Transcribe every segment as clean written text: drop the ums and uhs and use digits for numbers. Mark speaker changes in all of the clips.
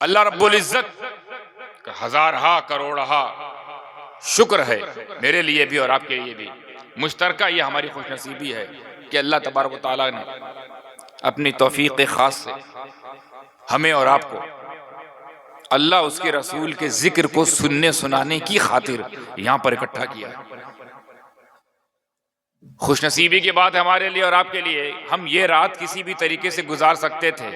Speaker 1: اللہ رب العزت کا ہزارہا کروڑہا شکر ہے میرے لیے بھی اور آپ کے لیے بھی مشترکہ. یہ ہماری خوش نصیبی ہے کہ اللہ تبارک و تعالیٰ نے اپنی توفیق خاص سے ہمیں اور آپ کو اللہ اس کے رسول کے ذکر کو سننے سنانے کی خاطر یہاں پر اکٹھا کیا. خوش نصیبی کی بات ہے ہمارے لیے اور آپ کے لیے. ہم یہ رات کسی بھی طریقے سے گزار سکتے تھے،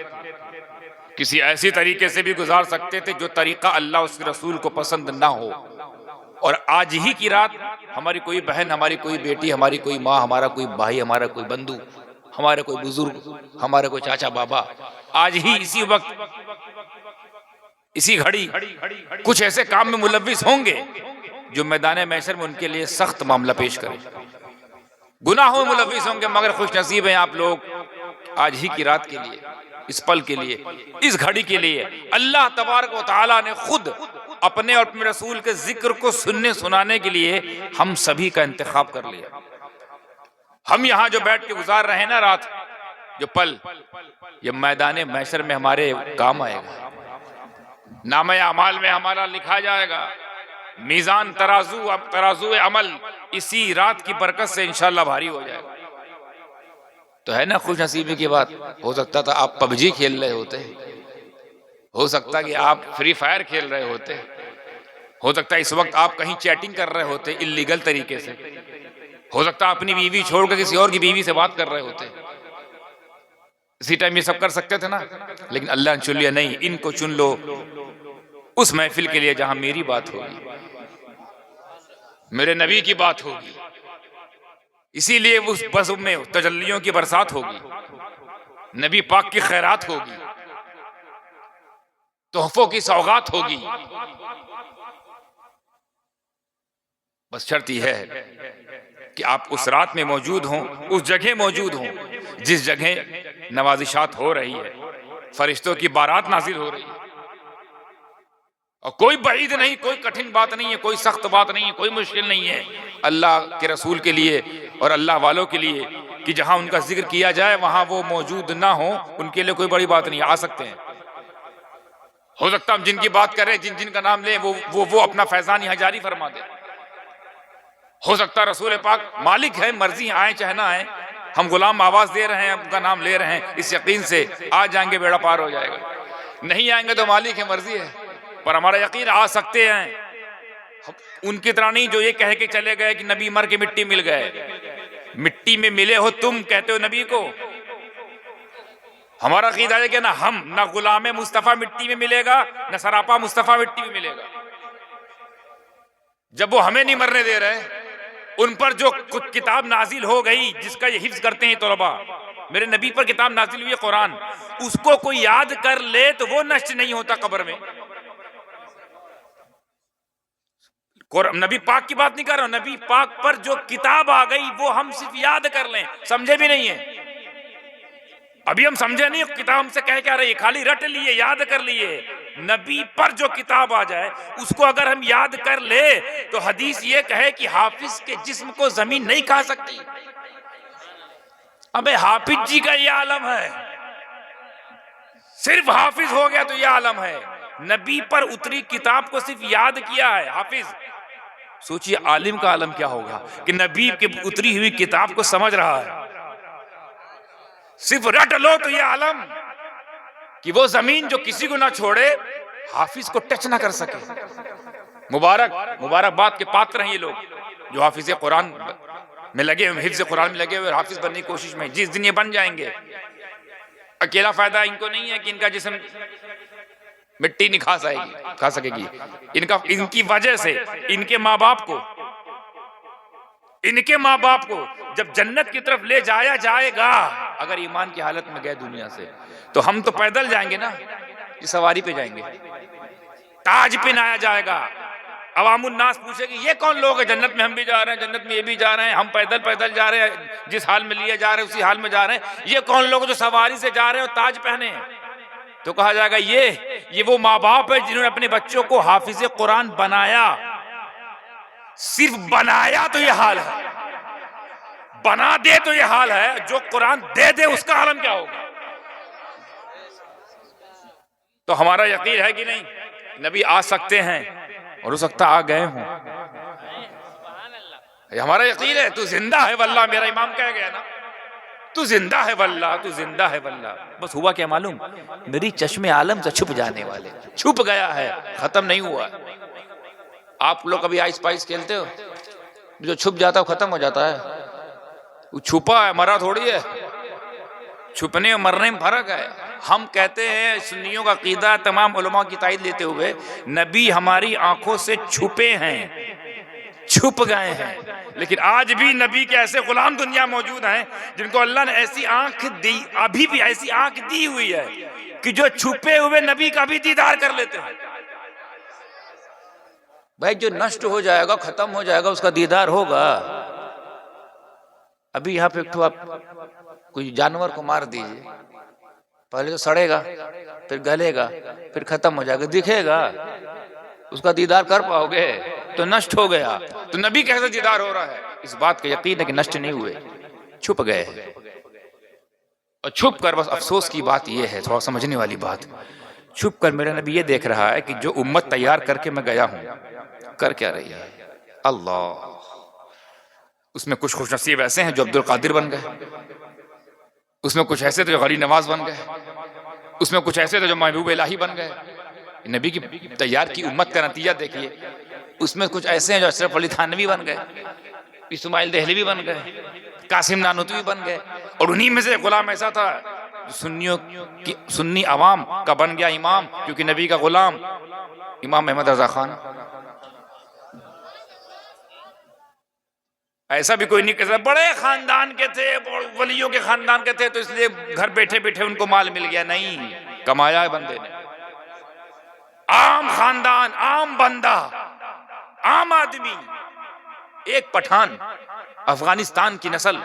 Speaker 1: کسی ایسی طریقے سے بھی گزار سکتے تھے جو طریقہ اللہ اس کے رسول کو پسند نہ ہو. اور آج ہی کی رات ہماری کوئی بہن، ہماری کوئی بیٹی، ہماری کوئی ماں، ہمارا کوئی بھائی، ہمارا کوئی بندو، ہمارا کوئی بزرگ، ہمارا کوئی چاچا بابا، آج ہی اسی وقت اسی گھڑی کچھ ایسے کام میں ملوث ہوں گے جو میدان محشر میں ان کے لیے سخت معاملہ پیش کرے. گناہوں میں ملوث ہوں گے، مگر خوش نصیب ہیں آپ لوگ آج ہی کی رات کے لیے، اس پل کے لیے، اس گھڑی کے لیے اللہ تبارک و تعالیٰ نے خود اپنے اور اپنے رسول کے ذکر کو سننے سنانے کے لیے ہم سبھی کا انتخاب کر لیا. ہم یہاں جو بیٹھ کے گزار رہے ہیں نا رات، جو پل، یہ میدان محشر میں ہمارے کام آئے گا. نامہ اعمال میں ہمارا لکھا جائے گا. میزان ترازو عمل اسی رات کی برکت سے انشاءاللہ بھاری ہو جائے گا. تو ہے نا خوش نصیبی کی بات. ہو سکتا تھا آپ پب جی کھیل رہے ہوتے، ہو سکتا کہ آپ فری فائر کھیل رہے ہوتے، ہو سکتا ہے اس وقت آپ کہیں چیٹنگ کر رہے ہوتے اللیگل طریقے سے، ہو سکتا ہے اپنی بیوی چھوڑ کر کسی اور کی بیوی سے بات کر رہے ہوتے. اسی ٹائم یہ سب کر سکتے تھے نا، لیکن اللہ نے چن لیا نہیں، ان کو چن لو اس محفل کے لیے جہاں میری بات ہوگی، میرے نبی کی بات ہوگی. اسی لیے اس بس میں تجلیوں کی برسات ہوگی، نبی پاک کی خیرات ہوگی، تحفوں کی سوغات ہوگی. بس شرط یہ ہے کہ آپ اس رات میں موجود ہوں، اس جگہ موجود ہوں جس جگہ نوازشات ہو رہی ہے، فرشتوں کی بارات نازل ہو رہی ہے. اور کوئی بعید نہیں، کوئی کٹھن بات نہیں ہے، کوئی سخت بات نہیں ہے، کوئی مشکل نہیں ہے اللہ کے رسول کے لیے اور اللہ والوں کے لیے کہ جہاں ان کا ذکر کیا جائے وہاں وہ موجود نہ ہوں. ان کے لیے کوئی بڑی بات نہیں، آ سکتے ہیں. ہو سکتا ہم جن کی بات کریں، جن جن کا نام لیں، وہ اپنا فیضان یہاں جاری فرما دیں. ہو سکتا رسول پاک مالک ہے، مرضی آئیں چاہے نہ آئیں، ہم غلام آواز دے رہے ہیں، ان کا نام لے رہے ہیں اس یقین سے آ جائیں گے بیڑا پار ہو جائے گا. نہیں آئیں گے تو مالک ہے، مرضی ہے، پر ہمارا یقین آ سکتے ہیں. ان کی طرح نہیں جو یہ کہہ کے چلے گئے کہ نبی مر کے مٹی مل گئے. مٹی میں ملے ہو تم، کہتے ہو نبی کو. ہمارا عقیدہ ہے کہ نہ غلام مصطفیٰ مٹی میں ملے گا، نہ سراپا مصطفیٰ مٹی میں ملے گا. جب وہ ہمیں نہیں مرنے دے رہے، ان پر جو کتاب نازل ہو گئی جس کا یہ حفظ کرتے ہیں طلباء، میرے نبی پر کتاب نازل ہوئی ہے قرآن، اس کو کوئی یاد کر لے تو وہ نشٹ نہیں ہوتا قبر میں. نبی پاک کی بات نہیں کر رہا ہوں، نبی پاک پر جو کتاب آ گئی وہ ہم صرف یاد کر لیں، سمجھے بھی نہیں ہیں. ابھی ہم سمجھے نہیں کتاب ہم سے کہہ کیا رہی ہے، خالی رٹ لیے، یاد کر لیے. نبی پر جو کتاب آ جائے اس کو اگر ہم یاد کر لے تو حدیث یہ کہے کہ حافظ کے جسم کو زمین نہیں کھا سکتی. ابے حافظ جی کا یہ عالم ہے، صرف حافظ ہو گیا تو یہ عالم ہے. نبی پر اتری کتاب کو صرف یاد کیا ہے حافظ. سوچئے عالم کا عالم کیا ہوگا کہ نبی کی اتری ہوئی کتاب کو سمجھ رہا ہے. صرف رٹ لو تو یہ عالم کہ وہ زمین جو کسی کو نہ چھوڑے، حافظ کو ٹچ نہ کر سکے. مبارک بات کے پاتر ہیں یہ لوگ جو حافظ قرآن میں لگے ہوئے، حفظ قرآن میں لگے ہوئے، حافظ بننے کی کوشش میں. جس دن یہ بن جائیں گے، اکیلا فائدہ ان کو نہیں ہے کہ ان کا جسم مٹی نہیں کھا سکے گی. ان کی وجہ سے ان کے ماں باپ کو جب جنت کی طرف لے جایا جائے گا، اگر ایمان کی حالت میں گئے دنیا سے، تو ہم تو پیدل جائیں گے نا، یہ سواری پہ جائیں گے، تاج پہنایا جائے گا. عوام الناس پوچھے گی یہ کون لوگ ہیں، جنت میں ہم بھی جا رہے ہیں، جنت میں یہ بھی جا رہے ہیں، ہم پیدل جا رہے ہیں، جس حال میں لیے جا رہے ہیں اسی حال میں جا رہے ہیں، یہ کون لوگ جو سواری سے جا رہے ہیں اور تاج پہنے ہیں؟ تو کہا جائے گا یہ وہ ماں باپ ہے جنہوں نے اپنے بچوں کو حافظ قرآن بنایا. صرف بنایا تو یہ حال ہے، بنا دے تو یہ حال ہے، جو قرآن دے دے اس کا عالم کیا ہوگا. تو ہمارا یقین ہے کہ نہیں نبی آ سکتے ہیں اور ہو سکتا آ گئے ہوں؟ ہمارا یقین ہے تو زندہ ہے واللہ، میرا امام کہہ گیا نا تو زندہ ہے واللہ، تو زندہ ہے واللہ. بس ہوا کیا معلوم؟ میری چشم عالم سے چھپ جانے والے، چھپ گیا ہے، ختم نہیں ہوا. آپ لوگ کبھی آئس پائس کھیلتے ہو؟ جو چھپ جاتا ہے وہ ختم ہو جاتا ہے. وہ چھپا ہے، مرا تھوڑی ہے. چھپنے اور مرنے میں فرق ہے. ہم کہتے ہیں سنیوں کا عقیدہ تمام علماء کی تائید لیتے ہوئے نبی ہماری آنکھوں سے چھپے ہیں، چھپ گئے ہیں. لیکن آج بھی نبی کے ایسے غلام دنیا موجود ہیں جن کو اللہ نے ایسی آنکھ دی، ابھی بھی ایسی آنکھ دی ہوئی ہے کہ جو چھپے ہوئے نبی کا بھی دیدار کر لیتے ہیں. بھائی جو نشٹ ہو جائے گا، ختم ہو جائے گا، اس کا دیدار ہوگا. ابھی یہاں پہ آپ کوئی جانور کو مار دیجئے، پہلے تو سڑے گا، پھر گلے گا، پھر ختم ہو جائے گا، دکھے گا، اس کا دیدار کر پاؤ گے؟ تو نشٹ ہو گیا. تو نبی کیسے دیدار ہو رہا ہے؟ اس بات کا یقین ہے کہ نشٹ نہیں ہوئے، چھپ گئے ہیں. اور چھپ کر بس افسوس کی بات یہ ہے، تھوڑا سمجھنے والی بات، چھپ کر میرا نبی یہ دیکھ رہا ہے کہ جو امت تیار کر کے میں گیا ہوں کر کیا رہی ہے. اللہ، اس میں کچھ خوش نصیب ایسے ہیں جو عبد القادر بن گئے، اس میں کچھ ایسے تھے جو غری نواز بن گئے، اس میں کچھ ایسے تھے جو محبوب الہی بن گئے. نبی کی تیار کی امت کا نتیجہ دیکھیے. اس میں کچھ ایسے ہیں جو اشرف علی تھانوی بن گئے، اسماعیل دہلوی بن گئے، قاسم نانوتوی بن گئے. اور انہی میں سے غلام ایسا تھا سنیوں کی، سنی عوام کا بن گیا امام، کیونکہ نبی کا غلام امام احمد رضا خان. ایسا بھی کوئی نہیں کہہ سکتا بڑے خاندان کے تھے، ولیوں کے خاندان کے تھے تو اس لیے گھر بیٹھے بیٹھے ان کو مال مل گیا. نہیں، کمایا ہے بندے نے. عام خاندان، عام بندہ، عام آدمی، ایک پٹھان، افغانستان کی نسل.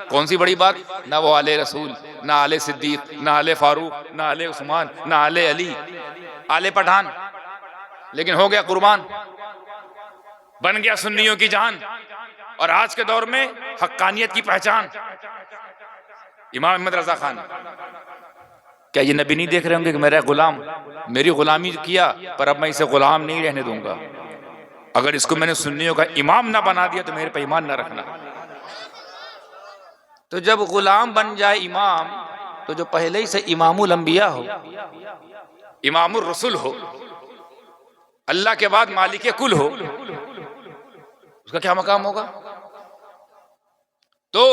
Speaker 1: کون سی بڑی بات؟ نہ وہ آل رسول، نہ آل صدیق، نہ آل فاروق، نہ آل عثمان، نہ آل علی، آل پٹھان. لیکن ہو گیا قربان، بن گیا سنیوں کی جان. اور آج کے دور میں حقانیت کی پہچان امام احمد رضا خان. کیا یہ نبی نہیں دیکھ رہے ہوں گے کہ میرا غلام میری غلامی کیا، پر اب میں اسے غلام نہیں رہنے دوں گا. اگر اس کو میں نے سنیوں کا امام نہ بنا دیا تو میرے پہ ایمان نہ رکھنا. تو جب غلام بن جائے امام، تو جو پہلے ہی سے امام الانبیاء ہو، امام الرسل ہو، اللہ کے بعد مالک کل ہو، اس کا کیا مقام ہوگا؟ تو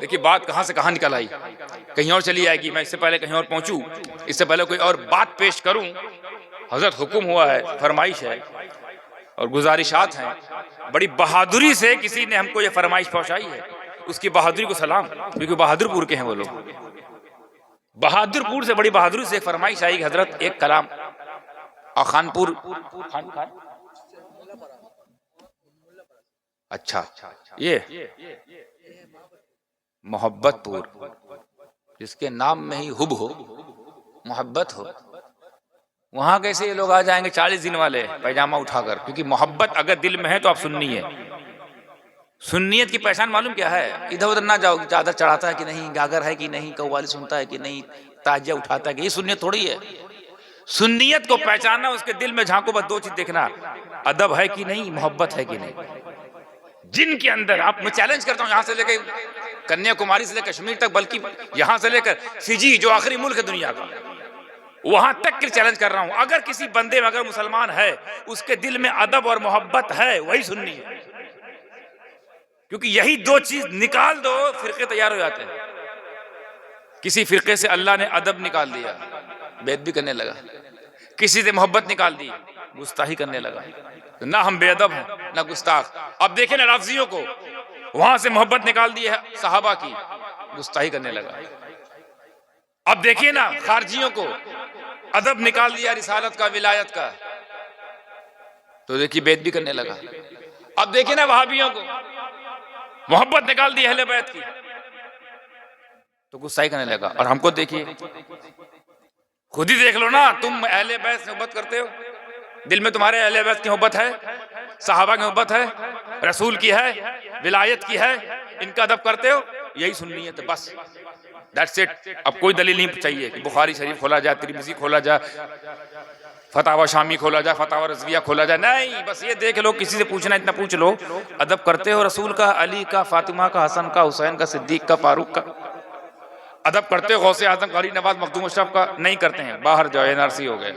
Speaker 1: دیکھیے بات کہاں سے کہاں نکل آئی، کہیں اور چلی آئے گی. میں اس سے پہلے کہیں اور پہنچوں، اس سے پہلے کوئی اور بات پیش کروں. حضرت حکم ہوا ہے، فرمائش ہے اور گزارشات ہیں. بڑی بہادری سے کسی نے ہم کو یہ فرمائش پہنچائی ہے، اس کی بہادری کو سلام، کیونکہ بہادر پور کے ہیں وہ لوگ. بہادر پور سے بڑی بہادری سے ایک فرمائش آئی کہ حضرت ایک کلام. اور خانپور، اچھا یہ محبت پور، جس کے نام میں ہی حب ہو، محبت ہو، وہاں کیسے یہ لوگ آ جائیں گے 40 دن والے پیجامہ اٹھا کر؟ کیونکہ محبت اگر دل میں ہے تو آپ سنی ہے. سنیت کی پہچان معلوم کیا ہے؟ ادھر ادھر نہ جاؤ، چادر چڑھاتا ہے کہ نہیں، گاگر ہے کہ نہیں، قوالی سنتا ہے کہ نہیں، تاجیہ اٹھاتا ہے کہ، یہ سنیت تھوڑی ہے. سنیت کو پہچاننا، اس کے دل میں جھانکو، بس دو چیز دیکھنا، ادب ہے کہ نہیں، محبت ہے کہ نہیں. جن کے اندر آپ، میں چیلنج کرتا ہوں یہاں سے لے کے کنیا کماری سے لے کشمیر تک، بلکہ یہاں سے لے کر فجی جو آخری ملک ہے دنیا کا، وہاں تک کے چیلنج کر رہا ہوں، اگر کسی بندے میں، اگر مسلمان ہے، اس کے دل میں ادب اور محبت ہے، وہی سنی ہے. کیونکہ یہی دو چیز نکال دو، فرقے تیار ہو جاتے ہیں. کسی فرقے سے اللہ نے ادب نکال دیا، بیعت بھی کرنے لگا. کسی سے محبت نکال دی، گستاخی کرنے لگا. نہ ہم بے ادب ہیں نہ گستاخ. اب دیکھیں نا رافضیوں کو، وہاں سے محبت نکال دی ہے صحابہ کی، گستاخی کرنے لگا. اب دیکھیں نا خارجیوں کو، ادب نکال دیا رسالت کا، ولایت کا، تو دیکھیے بیعت بھی کرنے لگا. اب دیکھیں نا وہابیوں کو، محبت نکال دی اہل بیت کی، تو گستاخی کرنے لگا. اور ہم کو دیکھیے، خود ہی دیکھ لو نا، تم اہل بیت سے محبت کرتے ہو، دل میں تمہارے اہل بیت کی محبت ہے، صحابہ کی محبت ہے، رسول کی ہے، ولایت کی ہے، ان کا ادب کرتے ہو، یہی سننی ہے. تو بس دیٹس اٹ. اب کوئی دلیل نہیں چاہیے کہ بخاری شریف کھولا جائے، ترمذی کھولا جائے، فتاوی شامی کھولا جائے، فتاوی رضویہ کھولا جائے. نہیں، بس یہ دیکھ لو، کسی سے پوچھنا اتنا پوچھ لو ادب کرتے ہو رسول کا، علی کا، فاطمہ کا، حسن کا، حسین کا، صدیق کا، فاروق کا. ادب کرتے ہو غوث اعظم، غوث نواز، مخدوم اشرف کا؟ نہیں کرتے ہیں، باہر جاؤ، NRC ہو گئے.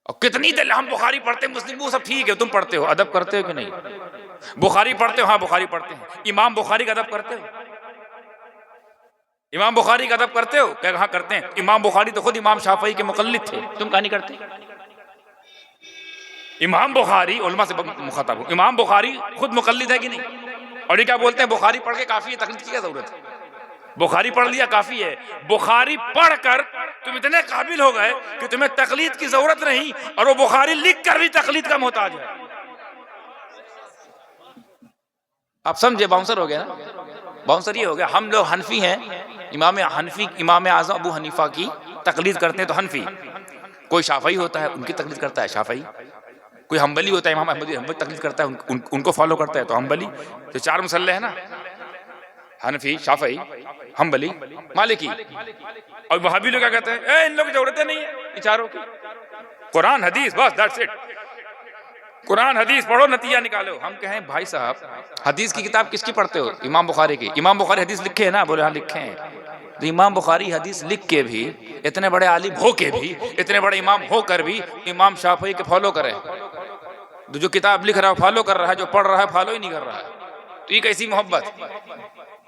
Speaker 1: اور کتنی دل ہم بخاری پڑھتے ہیں، مسلم وہ سب ٹھیک ہے، تم پڑھتے ہو، ادب کرتے ہو کہ نہیں؟ بخاری پڑھتے ہو؟ ہاں بخاری پڑھتے ہیں. امام بخاری کا ادب کرتے ہو؟ امام بخاری کا ادب کرتے ہو؟ کہ ہاں کرتے ہیں. امام بخاری تو خود امام شافعی کے مقلد تھے، تم کہاں نہیں کرتے؟ امام بخاری علماء سے مخاطب ہو، امام بخاری خود مقلد ہے کہ نہیں؟ اور یہ کیا بولتے ہیں بخاری پڑھ کے کافی ہے، تقلید کی کیا ضرورت ہے؟ بخاری پڑھ لیا کافی ہے. بخاری پڑھ کر تم اتنے قابل ہو گئے کہ تمہیں تقلید کی ضرورت نہیں، اور وہ بخاری لکھ کر بھی تقلید کا محتاج ہے. آپ سمجھے؟ باؤنسر ہو گیا نا. باؤنسر یہ ہو گیا. ہم لوگ حنفی ہیں، امام اعظم ابو حنیفہ کی تقلید کرتے ہیں تو حنفی. کوئی شافعی ہوتا ہے ان کی تقلید کرتا ہے شافعی. کوئی حنبلی ہوتا ہے امام احمد حنبلی تقلید کرتا ہے ان کو فالو کرتا ہے تو حنبلی. تو چار مسلح ہے نا، حنفی، شافعی، حنبلی، مالکی. اور وہابی لوگ کیا کہتے ہیں؟ ان لوگ کی ضرورت نہیں ہے ان چاروں کی. قرآن حدیث بس، دیٹس اٹ. قرآن حدیث پڑھو، نتیجہ نکالو. ہم کہیں بھائی صاحب حدیث کی کتاب کس کی پڑھتے ہو؟ امام بخاری کی. امام بخاری حدیث لکھے ہیں نا؟ بولے ہاں لکھے ہیں. تو امام بخاری حدیث لکھ کے بھی، اتنے بڑے عالم ہو کے بھی، اتنے بڑے امام ہو کر بھی امام شافعی کے فالو کرے. تو جو کتاب لکھ رہا ہے فالو کر رہا ہے، جو پڑھ رہا ہے فالو ہی نہیں کر رہا ہے. تو یہ کیسی محبت؟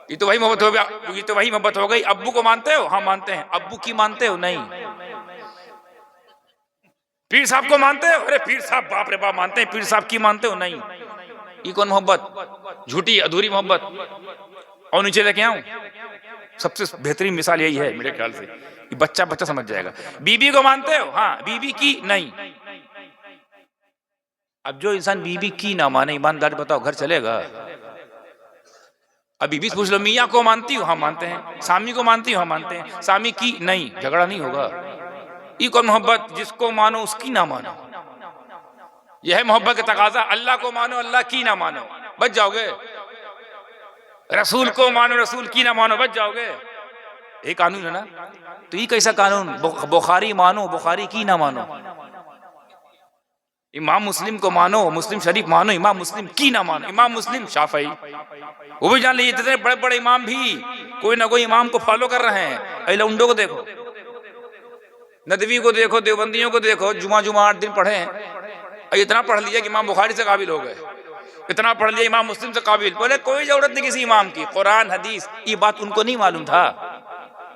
Speaker 1: یہ تو وہی محبت ہو گیا، یہ تو وہی محبت ہو گئی. ابو کو مانتے ہو؟ ہاں مانتے ہیں. ابو کی مانتے ہو؟ نہیں. پیر صاحب کو مانتے ہو؟ ارے پیر صاحب باپ رے باپ مانتے ہیں. پیر صاحب کی مانتے ہو؟ نہیں. یہ کون محبت؟ جھوٹی ادھوری محبت. اور نیچے لے کے آؤں، سب سے بہترین مثال یہی ہے میرے خیال سے، یہ بچہ سمجھ جائے گا. بی بی کو مانتے ہو؟ ہاں. بی بی کی؟ نہیں. اب جو انسان بی بی کی نہ مانے، ایماندار بتاؤ گھر چلے گا؟ اب بی بی سے پوچھ لو میاں کو مانتی ہو؟ ہاں مانتے ہیں. سامی کو مانتی ہو؟ ہاں مانتے ہیں. سامی کی؟ نہیں. جھگڑا نہیں ہوگا. یہ کون محبت؟ جس کو مانو اس کی نہ مانو. یہ ہے محبت کا تقاضا. اللہ کو مانو، اللہ کی نہ مانو، بچ جاؤ گے. رسول کو مانو، رسول کی نہ مانو، بچ جاؤ گے. یہ قانون ہے نا. تو یہ کیسا قانون؟ بخاری مانو، بخاری کی نہ مانو. امام مسلم کو مانو، مسلم شریف مانو، امام مسلم کی نہ مانو. امام مسلم شافعی، وہ بھی جان لیجیے اتنے بڑے بڑے امام بھی کوئی نہ کوئی امام کو فالو کر رہے ہیں. اے لونڈوں کو دیکھو، ندوی کو دیکھو، دیوبندیوں کو دیکھو، جمعہ 8 دن پڑھے ہیں. اتنا پڑھ لیا کہ امام بخاری سے قابل ہو گئے، اتنا پڑھ لیا امام مسلم سے قابل. بولے کوئی ضرورت نہیں کسی امام کی. قرآن حدیث، یہ بات ان کو نہیں معلوم تھا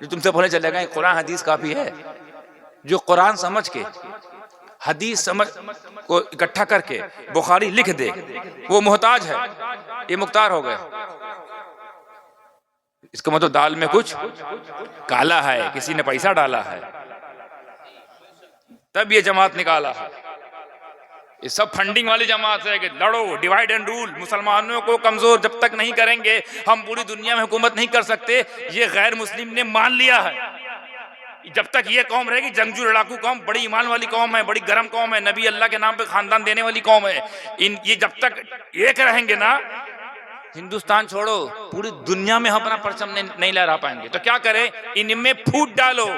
Speaker 1: جو تم سے بولے چلے گئے قرآن حدیث کافی ہے. جو قرآن سمجھ کے، حدیث سمجھ کو اکٹھا کر کے بخاری لکھ دے، وہ محتاج ہے. یہ مختار ہو گئے. اس کا مطلب دال میں کچھ کالا ہے، کسی نے پیسہ ڈالا ہے تب یہ جماعت نکالا ہے. یہ سب فنڈنگ والی جماعت ہے کہ لڑو، ڈیوائیڈ اینڈ رول. مسلمانوں کو کمزور جب تک نہیں کریں گے ہم پوری دنیا میں حکومت نہیں کر سکتے. یہ غیر مسلم نے مان لیا ہے. جب تک یہ قوم رہے گی، جنگجو لڑاکو قوم، بڑی ایمان والی قوم ہے، بڑی گرم قوم ہے، نبی اللہ کے نام پہ خاندان دینے والی قوم ہے. یہ جب تک ایک رہیں گے نا، ہندوستان چھوڑو پوری دنیا میں ہم اپنا پرچم نہیں لہرا پائیں گے. تو کیا کریں؟ ان میں پھوٹ ڈالو،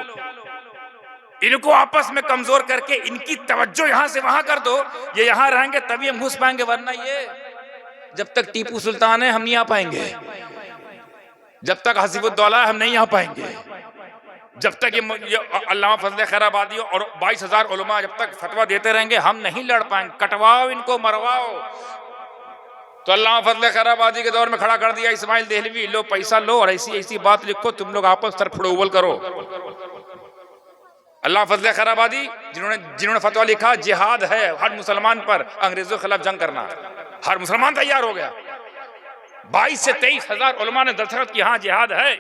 Speaker 1: ان کو آپس میں کمزور کر کے ان کی توجہ یہاں سے وہاں کر دو. یہ یہاں رہیں گے تبھی ہم گھس پائیں گے، ورنہ یہ جب تک ٹیپو سلطان ہے ہم نہیں آ پائیں گے، جب تک حسیب الدولہ ہم نہیں آ پائیں گے، جب تک یہ علامہ فضل خیر آبادی اور 22,000 علماء جب تک فتویٰ دیتے رہیں گے ہم نہیں لڑ پائیں گے. کٹواؤ ان کو، مرواؤ. تو علامہ فضل خیر آبادی کے دور میں کھڑا کر دیا اسماعیل دہلوی، لو پیسہ لو اور ایسی بات لکھو، تم لوگ آپس سر پھڑوبل کرو. علامہ فضل خیر آبادی جنہوں نے فتویٰ لکھا جہاد ہے ہر مسلمان پر انگریزوں کے خلاف جنگ کرنا. ہر مسلمان تیار ہو گیا. 22 سے 23,000 علماء نے دستخط کی ہاں جہاد ہے.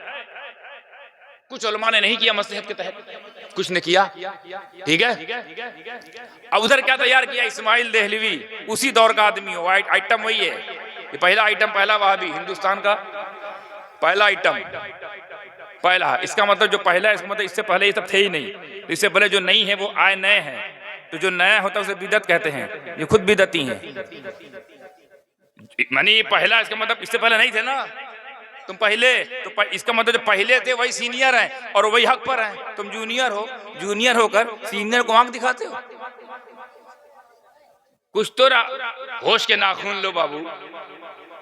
Speaker 1: کچھ علماء نے نہیں کیا مصلحت کے تحت، کچھ نے کیا. ٹھیک ہے. اب ادھر کیا تیار کیا؟ اسماعیل دہلوی، اسی دور کا آدمی ہو. آئٹم وہی ہے. یہ پہلا آئٹم، پہلا وہابی، ہندوستان کا پہلا آئٹم، پہلا. اس کا مطلب جو پہلا ہے اس کا مطلب اس سے پہلے یہ سب تھے ہی نہیں. اس سے پہلے جو نہیں ہے وہ آئے نئے ہیں. تو جو نیا ہوتا ہے اسے بدعت کہتے ہیں. یہ خود بدعتی ہیں. منی پہلا اس کا مطلب اس سے پہلے نہیں تھے نا. تم پہلے تو اس کا مطلب جو پہلے تھے وہی سینئر ہیں اور وہی حق پر ہیں، تم جونیئر ہو، جونیئر ہو کر سینئر کو آنکھ دکھاتے ہو۔ کچھ تو ہوش کے ناخن لو بابو،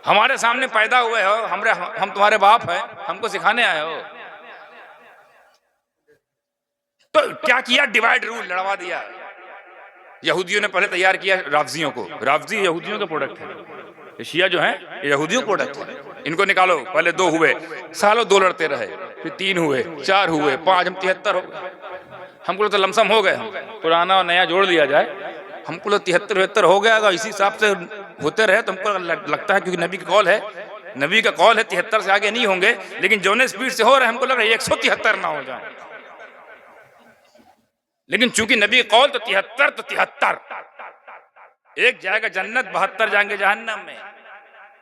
Speaker 1: ہمارے سامنے پیدا ہوئے ہو، ہم تمہارے باپ ہیں، ہم کو سکھانے آئے ہو۔ تو کیا کیا؟ ڈیوائیڈ رول لڑوا دیا۔ یہودیوں نے پہلے تیار کیا رافضیوں کو، رافضی یہودیوں کا پروڈکٹ ہے، شیعہ جو ہیں یہودیوں کا پروڈکٹ ہے، ان کو نکالو۔ پہلے 2 ہوئے، سالوں 2 لڑتے رہے، پھر 3 ہوئے، 4 ہوئے، 5، ہم 73 ہو گئے۔ ہم کو تو لمسم ہو گئے، پرانا اور نیا جوڑ دیا جائے، ہم کو 73 ہو گیا، اسی حساب سے ہوتے رہے تو ہم کو لگتا ہے، کیونکہ نبی کا قول ہے، نبی کا قول ہے 73 سے آگے نہیں ہوں گے، لیکن جو اسپیڈ سے ہو رہے ہیں ہم کو لگ رہا ہے 173 نہ ہو جائیں، لیکن چونکہ نبی قول تو 73 تو 73، ایک جائے گا جنت، 72 جائیں گے جہنم میں۔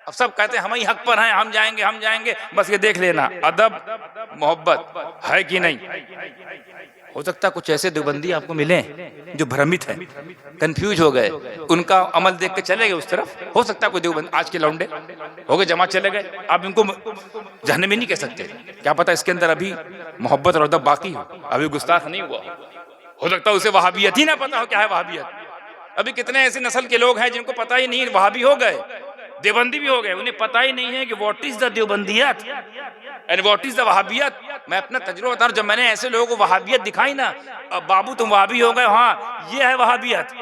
Speaker 1: اب سب کہتے ہیں ہم ہی حق پر ہیں، ہم جائیں گے، بس یہ دیکھ لینا ادب محبت ہے کہ نہیں۔ ہو سکتا ہے کچھ ایسے دیوبندی آپ کو ملیں جو بھرمت ہیں، کنفیوز ہو گئے، ان کا عمل دیکھ کے چلے گئے اس طرف۔ ہو سکتا ہے کوئی دیوبند آج کے لونڈے ہو گئے جماعت چلے گئے، آپ ان کو جہنمی نہیں کہہ سکتے، کیا پتہ اس کے اندر ابھی محبت اور ادب باقی ہو، ابھی گستاخ نہیں ہوا۔ ہو سکتا ہے اسے وہابیت ہی نہ پتا ہو کیا ہے وہابیت۔ ابھی کتنے ایسے نسل کے لوگ ہیں جن کو پتہ ہی نہیں، وہابی ہو گئے، دیوبندی بھی ہو گئے، انہیں پتہ ہی نہیں ہے کہ واٹ از دا دیوبندیت اینڈ واٹ از دا وہابیت۔ میں اپنا تجربہ بتا رہا ہوں، جب میں نے ایسے لوگوں کو وہابیت دکھائی نا، اب بابو تم وہابی ہو گئے، ہاں یہ ہے وہابیت،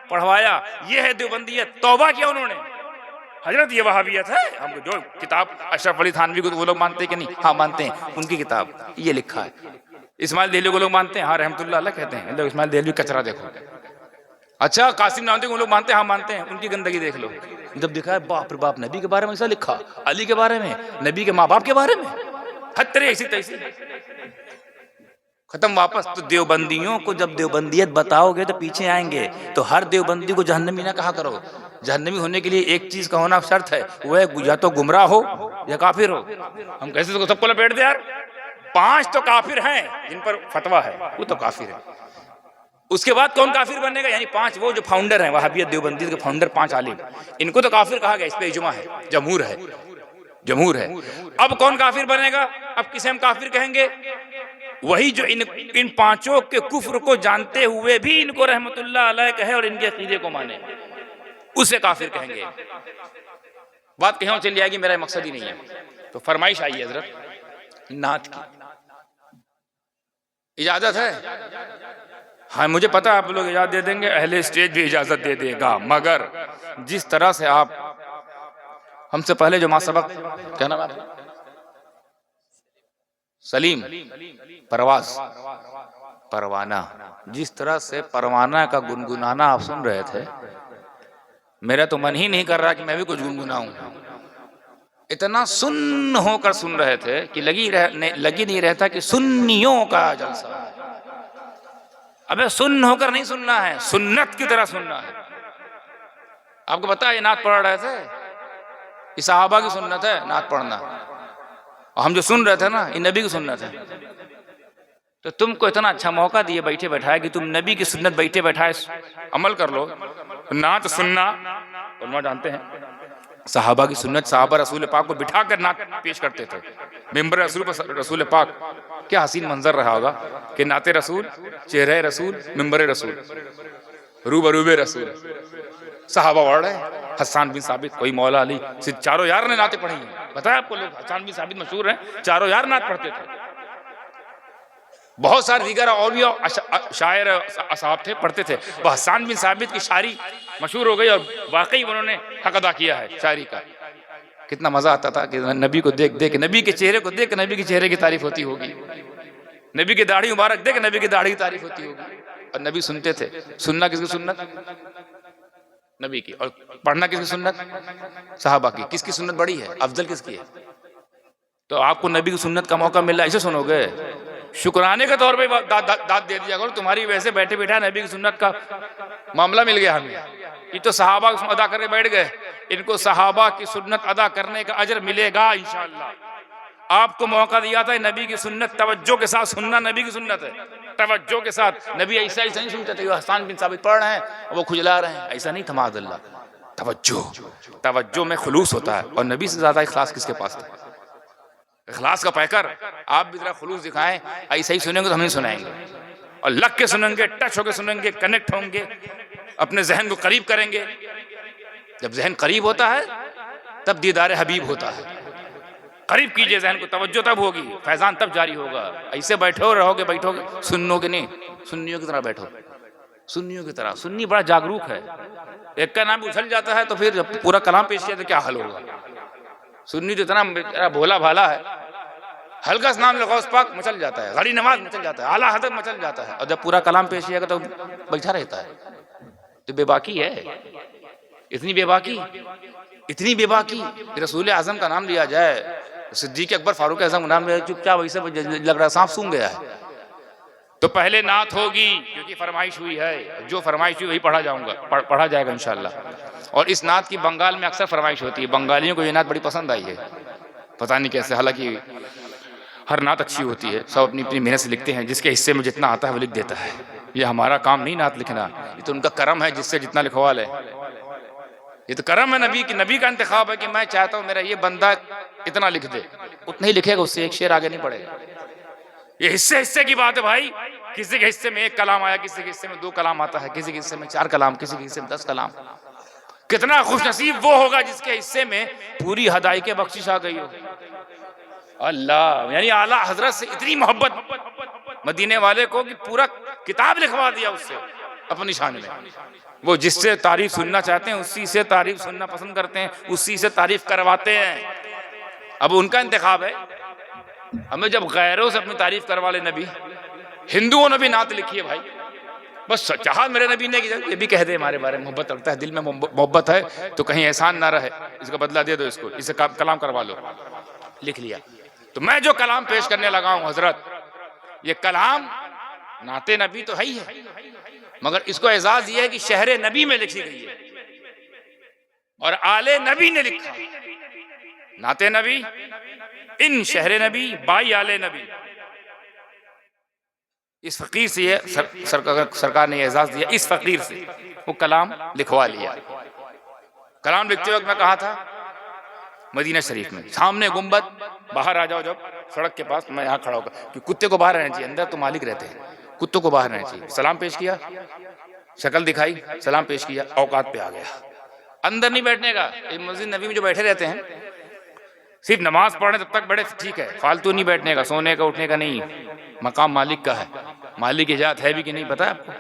Speaker 1: پڑھوایا، یہ ہے دیوبندیت، توبہ کیا انہوں نے، حضرت یہ وہابیت ہے۔ ہم کو جو کتاب اشرف علی تھانوی کو وہ لوگ مانتے ہیں کہ نہیں؟ ہاں مانتے ہیں، ان کی کتاب یہ لکھا ہے۔ اسماعیل دہلوی کو لوگ مانتے ہیں، ہاں رحمت اللہ علیہ کہتے ہیں، اسماعیل دہلوی کچرا دیکھو۔ اچھا قاسم نانوتوی کو لوگ مانتے ہیں، ہاں مانتے ہیں، ان کی گندگی دیکھ لو۔ جب دیکھا ہے باپ رے باپ، نبی کے بارے میں ایسا لکھا، علی کے بارے میں، نبی کے ماں باپ کے بارے میں، ہر طرح ایسی تیسی، ختم واپس۔ تو دیوبندیوں کو جب دیوبندیت بتاؤ گے تو پیچھے آئیں گے، تو ہر دیوبندی کو جہنمی نہ کہا کرو۔ جہنمی ہونے کے لیے ایک چیز کا ہونا شرط ہے، وہ ہے یا تو گمراہ ہو یا کافر ہو۔ ہم کیسے سب کو لپیٹ دیں یار؟ 5 تو کافر ہیں جن پر فتویٰ ہے، وہ تو کافر ہے۔ اس کے بعد کون کافر بننے گا؟ یعنی 5 وہ جو فاؤنڈر ہیں، وہابیت دیوبندی کے فاؤنڈر 5 عالم، ان کو تو کافر کہا گیا، اس پہ اجماع ہے، جمہور ہے۔ اب کون کافر بنے گا؟ اب کسے ہم کافر کہیں گے؟ وہی جو ان 5 کے کفر کو جانتے ہوئے بھی ان کو رحمت اللہ علیہ کہے اور ان کے عقیدے کو مانے، اسے کافر کہیں گے۔ بات کہیں چل جائے گی، میرا مقصد ہی نہیں ہے۔ تو فرمائش آئی حضرت نعت کی، اجازت ہے؟ ہاں مجھے پتا آپ لوگ اجازت دے دیں گے، اہل اسٹیج بھی اجازت دے دے گا، مگر جس طرح سے آپ ہم سے پہلے جو ماسبق، کیا نام ہے سلیم پرواز پروانہ، جس طرح سے پروانہ کا گنگنانا آپ سن رہے تھے، میرا تو من ہی نہیں کر رہا کہ میں بھی کچھ گنگناؤں۔ اتنا سن ہو کر سن رہے تھے کہ لگی نہیں رہتا کہ سنیوں کا جلسہ ہے۔ ابے سن ہو کر نہیں سننا ہے، سنت کی طرح سننا ہے۔ آپ کو پتا ہے یہ نعت پڑھ رہے تھے، یہ صحابہ کی سنت ہے نعت پڑھنا، اور ہم جو سن رہے تھے نا یہ نبی کی سنت ہے۔ تو تم کو اتنا اچھا موقع دیے بیٹھے بیٹھائے کہ تم نبی کی سنت بیٹھے بیٹھائے عمل کر لو۔ نعت سننا علماء جانتے ہیں، صحابہ کی سنت، صحابہ رسول پاک کو بٹھا کر نعت پیش کرتے تھے، ممبر رسول پاک۔ کیا حسین منظر رہا ہوگا کہ نعت رسول، چہرہ رسول، ممبر رسول، روبروبے رسول، صحابہ پڑھ رہے ہیں، حسان بن ثابت، کوئی مولا علی، صرف چاروں یار نے نعتیں پڑھی ہیں۔ بتایا آپ کو لوگ حسان بن ثابت مشہور ہیں، چاروں یار نعت پڑھتے تھے۔ بہت سارے دیگر اور بھی شاعر اصحاب تھے، پڑھتے تھے، وہ حسان بن ثابت کی شاعری مشہور ہو گئی، اور واقعی انہوں نے حق ادا کیا ہے شاعری کا۔ کتنا مزہ آتا تھا کہ نبی کو دیکھ دیکھ، نبی کے چہرے کو دیکھ، نبی کے چہرے کی تعریف ہوتی ہوگی، نبی کی داڑھی مبارک دیکھ، نبی کی داڑھی کی تعریف ہوتی ہوگی، اور نبی سنتے تھے۔ سننا کس کی سنت؟ نبی کی، اور پڑھنا کس کی سنت؟ صحابہ کی۔ کس کی سنت بڑی ہے، افضل کس کی ہے؟ تو آپ کو نبی کی سنت کا موقع مل رہا ہے، اسے سنو گے، شکرانے کے طور پہ داد دے دیا کرو، تمہاری ویسے بیٹھے بیٹھا نبی کی سنت کا معاملہ مل گیا ہمیں۔ یہ تو صحابہ کی سنت ادا کر کے بیٹھ گئے، ان کو صحابہ کی سنت ادا کرنے کا اجر ملے گا انشاءاللہ۔ آپ کو موقع دیا تھا نبی کی سنت توجہ کے ساتھ سننا، نبی کی سنت ہے توجہ کے ساتھ۔ نبی ایسا نہیں سنتے تھے، حسان بن ثابت پڑھ رہے ہیں وہ کھجلا رہے ہیں، ایسا نہیں تھا معاذ اللہ۔ توجہ میں خلوص ہوتا ہے، اور نبی سے زیادہ اخلاص کس کے پاس تھا؟ اخلاص کا پیکر. آپ بھی ذرا خلوص دکھائیں. ایسے ہی سنیں گے تو ہم نہیں سنائیں گے, اور لگ کے سنیں گے, ٹچ ہو کے سنیں گے, کنیکٹ ہوں گے, اپنے ذہن کو قریب کریں گے. جب ذہن قریب ہوتا ہے تب دیدار حبیب ہوتا ہے. قریب کیجئے ذہن کو, توجہ تب ہوگی, فیضان تب جاری ہوگا. ایسے بیٹھو رہو گے, بیٹھو گے سنو گے نہیں, سنیوں کی طرح بیٹھو, سنیوں کی طرح. سنی بڑا جاگروک ہے. ایک کا نام اچھل جاتا ہے تو پھر جب پورا کلام پیش کیا تو کیا حل ہوگا. سنی تو اتنا بھولا بھالا ہے, ہلکا سا نام غوث پاک مچل جاتا ہے, غڑی نماز مچل جاتا ہے, اعلیٰ حضرت مچل جاتا ہے, اور جب پورا کلام پیش کیا گا تو بیٹھا رہتا ہے. تو بے باکی ہے, اتنی بے باکی, اتنی بے باکی. رسول اعظم کا نام لیا جائے, صدیق اکبر فاروق اعظم کا نام لیا جائے, چپ چاپ ویسے لگ رہا سانپ سونگ گیا ہے. تو پہلے نعت ہوگی کیونکہ فرمائش ہوئی ہے, جو فرمائش ہوئی وہی پڑھا جائے گا انشاءاللہ. اور اس نعت کی بنگال میں اکثر فرمائش ہوتی ہے, بنگالیوں کو یہ نعت بڑی پسند آئی ہے, پتہ نہیں کیسے. حالانکہ ہر نعت اچھی ہوتی ہے, سب اپنی اپنی محنت سے لکھتے ہیں, جس کے حصے میں جتنا آتا ہے وہ لکھ دیتا ہے. یہ ہمارا کام نہیں نعت لکھنا, یہ تو ان کا کرم ہے جس سے جتنا لکھوا لے. یہ تو کرم ہے نبی کا انتخاب ہے کہ میں چاہتا ہوں میرا یہ بندہ اتنا لکھ دے, اتنا ہی لکھے گا, اس سے ایک شعر آگے نہیں پڑے گا. یہ حصے کی بات ہے بھائی. کسی کے حصے میں 1 کلام آیا, کسی کے حصے میں 2 کلام آتا ہے, کسی کے حصے میں 4 کلام, کسی کے حصے میں 10 کلام. کتنا خوش نصیب وہ ہوگا جس کے حصے میں پوری ہدایت بخشش آ گئی ہو. اللہ, یعنی اعلیٰ حضرت سے اتنی محبت مدینے والے کو کہ پورا کتاب لکھوا دیا اس سے اپنی شان میں. وہ جس سے تعریف سننا چاہتے ہیں اسی سے تعریف سننا پسند کرتے ہیں, اسی سے تعریف کرواتے ہیں. اب ان کا انتخاب ہے. ہمیں جب غیروں سے اپنی تعریف کروا لے نبی, ہندوؤں نے بھی نعت لکھی ہے بھائی, بس چاہا میرے نبی نے یہ بھی کہہ دے ہمارے بارے میں محبت رکھتا ہے, دل میں محبت ہے تو کہیں احسان نہ رہے, اس کا بدلہ دے دو, اس کو اس سے کلام کروا لو. لکھ لیا. تو میں جو کلام پیش کرنے لگا ہوں حضرت, یہ کلام نعت نبی تو ہے ہی ہے, مگر اس کو اعزاز یہ ہے کہ شہر نبی میں لکھی گئی ہے اور آل نبی نے لکھا. نعت نبی ان شہر نبی بائی آل نبی. اس فقیر سے یہ سرکار نے اعزاز دیا, اس فقیر سے وہ کلام لکھوا لیا. کلام لکھتے وقت میں کہا تھا مدینہ شریف میں, سامنے گنبد, باہر آ جاؤ جب سڑک کے پاس, میں یہاں کھڑا ہوگا کہ کتے کو باہر رہنا چاہیے, اندر تو مالک رہتے ہیں, کتوں کو باہر رہنا چاہیے. سلام پیش کیا, شکل دکھائی, سلام پیش کیا, اوقات پہ آ گیا. اندر نہیں بیٹھنے کا. مسجد نبی میں جو بیٹھے رہتے ہیں صرف نماز پڑھنے تب تک بیٹھے ٹھیک ہے, فالتو نہیں بیٹھنے کا, سونے کا اٹھنے کا نہیں. مقام مالک کا ہے. مالک اجازت ہے بھی کہ نہیں پتہ ہے آپ کو.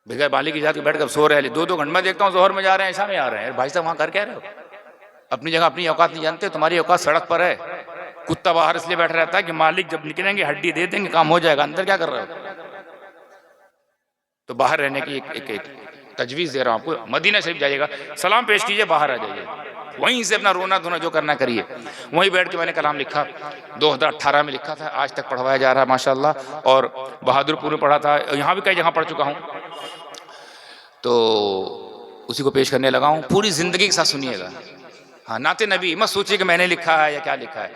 Speaker 1: بغیر مالک اجازت کے بیٹھ کر سو رہے ہیں 2 گھنٹے. میں دیکھتا ہوں ظہر میں جا رہے ہیں, عشاء میں آ رہے ہیں. بھائی صاحب وہاں کر کیا رہے ہو؟ اپنی جگہ اپنی اوقات نہیں جانتے. تمہاری اوقات سڑک پر ہے. کتا باہر اس لیے بیٹھ رہتا ہے کہ مالک جب نکلیں گے ہڈی دے دیں گے, کام ہو جائے گا. اندر کیا کر رہے ہو؟ تو باہر رہنے کی ایک تجویز دے رہا ہوں آپ کو. مدینہ شریف جائیے گا, سلام پیش کیجئے, باہر آ جائیے, وہیں سے اپنا رونا دھونا جو کرنا کریے. وہیں بیٹھ کے میں نے کلام لکھا. 2018 میں لکھا تھا, آج تک پڑھوایا جا رہا ہے ماشاءاللہ. اور بہادر پور میں پڑھا تھا, یہاں بھی کئی جگہ پڑھ چکا ہوں. تو اسی کو پیش کرنے لگا ہوں. پوری زندگی کے ساتھ سنیے گا. ہاں, نعت نبی مت سوچیے کہ میں نے لکھا ہے یا کیا لکھا ہے.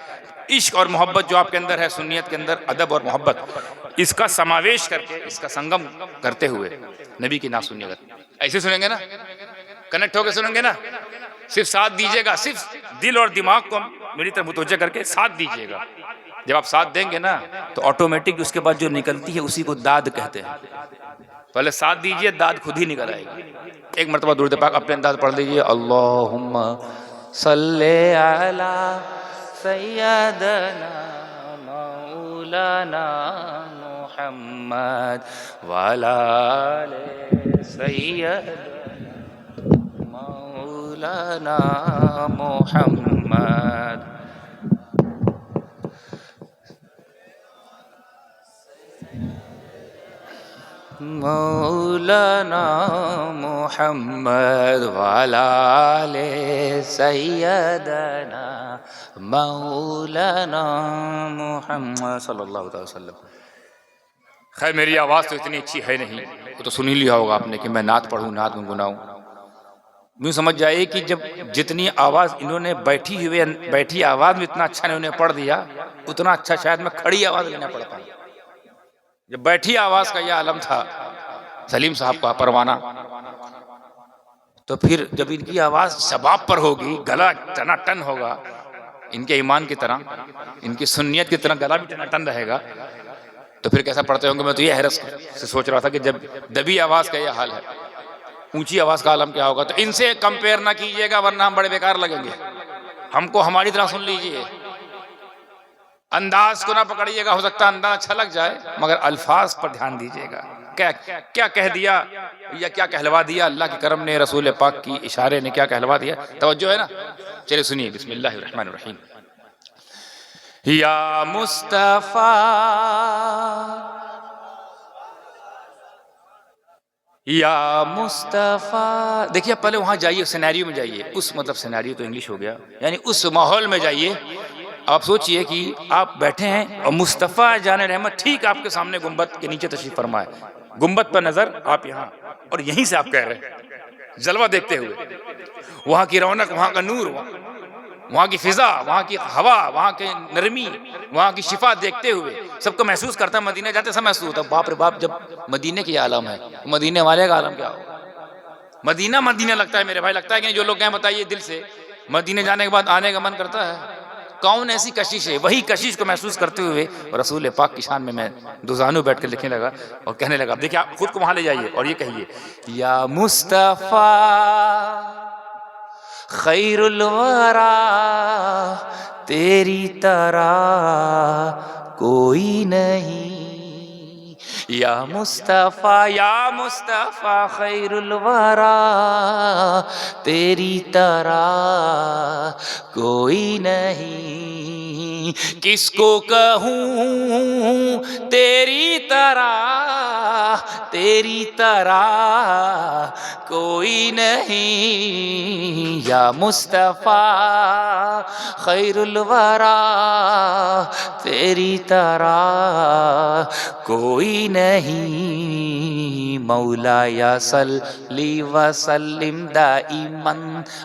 Speaker 1: عشق اور محبت جو آپ کے اندر ہے, سنیت کے اندر ادب اور محبت, اس کا سماویش کر کے, اس کا سنگم کرتے ہوئے نبی کی نعت سنیے گا. ایسے سنیں گے نا, کنیکٹ ہو کے سنیں گے نا. صرف ساتھ دیجیے گا, صرف دل اور دماغ کو میری طرف متوجہ کر کے ساتھ دیجیے گا. جب آپ ساتھ دیں گے نا تو آٹومیٹک اس کے بعد جو نکلتی ہے اسی کو داد کہتے ہیں. پہلے ساتھ دیجیے, داد خود ہی نکل آئے گی. ایک مرتبہ درود پاک اپنے انداز پڑھ لیجیے. اللہم صلی علی سیدنا مولانا محمد وعلی آل سیدنا مولانا محمد. مولانا محمد وعلی آل سیدنا مولانا محمد صلی اللہ علیہ وسلم. خیر میری آواز تو اتنی اچھی ہے نہیں, وہ تو سن ہی لیا ہوگا آپ نے کہ میں نعت پڑھوں, نعت گنگناؤں. یوں سمجھ جائے کہ جب جتنی آواز انہوں نے بیٹھی آواز میں اتنا اچھا انہوں نے پڑھ دیا, اتنا اچھا شاید میں کھڑی آواز میں نہ پڑھ پاؤں. جب بیٹھی آواز کا یہ عالم تھا سلیم صاحب کا پروانہ, تو پھر جب ان کی آواز شباب پر ہوگی, گلا ٹنا ٹن ہوگا, ان کے ایمان کی طرح، ان کی سنیت کی طرح گلا بھی ٹناٹن رہے گا تو پھر کیسا پڑھتے ہوں گے؟ میں تو یہ حیرت سے سوچ رہا تھا کہ جب دبی آواز کا یہ حال ہے، اونچی آواز کا عالم کیا ہوگا؟ تو ان سے کمپیئر نہ کیجئے گا ورنہ ہم بڑے بیکار لگیں گے. ہم کو ہماری طرح سن لیجئے، انداز کو نہ پکڑیے گا، ہو سکتا ہے انداز اچھا لگ جائے مگر الفاظ پر دھیان دیجئے گا. کیا کہہ دیا یا کیا کہلوا دیا اللہ کے کرم نے، رسول پاک کی اشارے نے کیا کہلوا دیا. توجہ ہے نا؟ چلیے سنیے. بسم اللہ الرحمن الرحیم. یا مصطفیٰ یا مصطفیٰ. دیکھیے پہلے وہاں جائیے، سینیریو میں جائیے. اس مطلب سینیریو تو انگلش ہو گیا، یعنی اس ماحول میں جائیے. آپ سوچئے کہ آپ بیٹھے ہیں اور مصطفیٰ جان رحمت ٹھیک آپ کے سامنے گنبد کے نیچے تشریف فرمائے، گنبد پر نظر آپ یہاں، اور یہیں سے آپ کہہ رہے ہیں جلوہ دیکھتے ہوئے، وہاں کی رونق، وہاں کا نور، وہاں کی فضا، وہاں کی ہوا، وہاں کی نرمی، وہاں کی شفا دیکھتے ہوئے سب کو محسوس کرتا ہے. مدینہ جاتے سب محسوس ہوتا ہے باپ رے باپ، جب مدینے کی عالم ہے مدینے والے کا عالم کیا ہوگا. مدینہ مدینہ لگتا ہے میرے بھائی، لگتا ہے کہ جو لوگ کہیں بتائیے دل سے مدینے جانے کے بعد آنے کا من کرتا ہے. کون ایسی کشش ہے؟ وہی کشش کو محسوس کرتے ہوئے رسول پاک کی شان میں دو زانو بیٹھ کے لکھنے لگا اور کہنے لگا. دیکھیں آپ خود کو وہاں لے جائیے اور یہ کہیے یا مصطفیٰ خیر الورا، تیری طرح کوئی نہیں. یا مصطفیٰ یا مصطفیٰ خیر الورا، تیری طرح کوئی نہیں. کس کو کہوں تیری طرح، تیری طرح کوئی نہیں. یا مصطفیٰ خیر الورا، تیری طرح کوئی نہیں. مولایا صلی وسلم دائما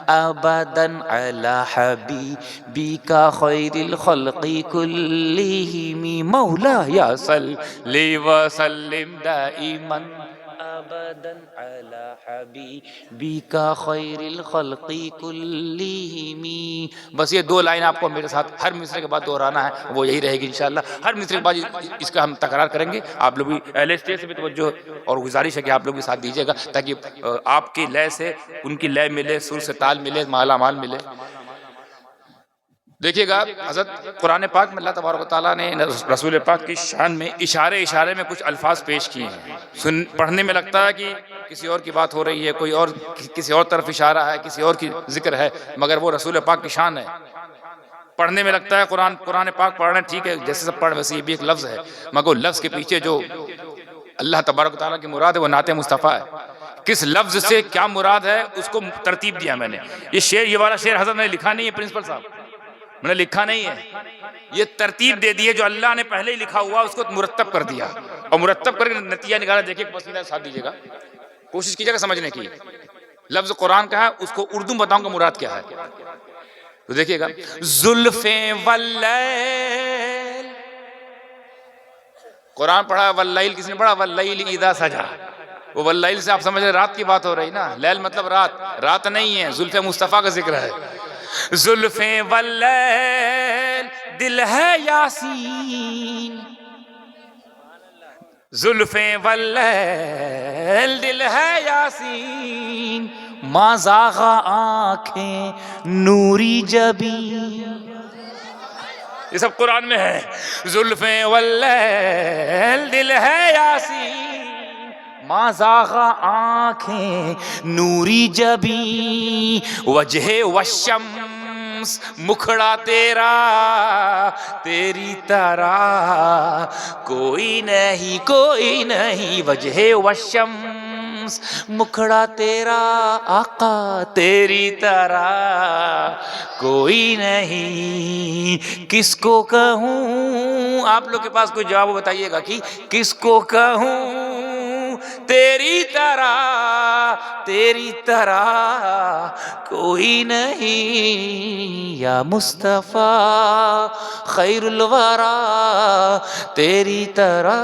Speaker 1: ابدا علی حبیبک خیر الخلق کلہم. مولایا صلی وسلم دائما ابدا علی حبیبک خیر الخلق کلہم. بس یہ دو لائن آپ کو میرے ساتھ ہر مصرے کے بعد دہرانا ہے، وہ یہی رہے گی انشاءاللہ. ہر مصرے کے بعد اس کا ہم تکرار کریں گے. آپ لوگ بھی اہل اسٹیج سے بھی توجہ اور گزارش ہے کہ آپ لوگ بھی ساتھ دیجیے گا تاکہ آپ کی لے سے ان کی لے ملے، سر سے تال ملے، مالا مال ملے. دیکھیے گا حضرت قرآن پاک میں اللہ تبارک و تعالیٰ نے رسول پاک کی شان میں اشارے اشارے میں کچھ الفاظ پیش کیے ہیں. پڑھنے میں لگتا ہے کہ کسی اور کی بات ہو رہی ہے، کوئی اور کسی اور طرف اشارہ ہے، کسی اور کی ذکر ہے، مگر وہ رسول پاک کی شان ہے. پڑھنے میں لگتا ہے قرآن پاک پڑھ رہے ہیں، ٹھیک ہے جیسے سب پڑھ ویسے یہ بھی ایک لفظ ہے، مگر لفظ کے پیچھے جو اللہ تبارک و تعالیٰ کی مراد ہے وہ نعت مصطفیٰ ہے. کس لفظ سے کیا مراد ہے اس کو ترتیب دیا میں نے. یہ والا شعر حضرت نے لکھا نہیں ہے، پرنسپل صاحب میں نے لکھا نہیں ہے، یہ ترتیب دے دی ہے جو اللہ نے پہلے ہی لکھا ہوا اس کو مرتب کر دیا اور مرتب کر کے نتیجہ نکالا. دیکھیے پسندیدہ ساتھ دیجیے گا، کوشش کیجیے گا سمجھنے کی. لفظ قرآن کا ہے، اس کو اردو میں بتاؤں گا مراد کیا ہے. تو دیکھیے گا زلفیں واللیل، قرآن پڑھا واللیل، کس نے پڑھا واللیل اذا سجا. وہ واللیل سے آپ سمجھ رہے رات کی بات ہو رہی نا، لیل مطلب رات نہیں ہے، زلف مصطفیٰ کا ذکر ہے. زلفیں واللیل دل ہے یاسین، زلفیں واللیل دل ہے یاسین. ما زاغ آنکھیں نوری جبین، یہ سب قرآن میں ہے. زلفیں واللیل دل ہے یاسین، ما زاغ آنکھیں نوری جبین. وجہ والشمس مکھڑا تیرا، تیری طرح کوئی نہیں کوئی نہیں. وجہ والشمس مکھڑا تیرا آقا، تیری طرح کوئی نہیں. کس کو کہوں، آپ لوگ کے پاس کوئی جواب بتائیے گا کہ کس کو کہوں تیری طرح، تیری طرح کوئی نہیں. یا مصطفیٰ خیر الورا، تیری طرح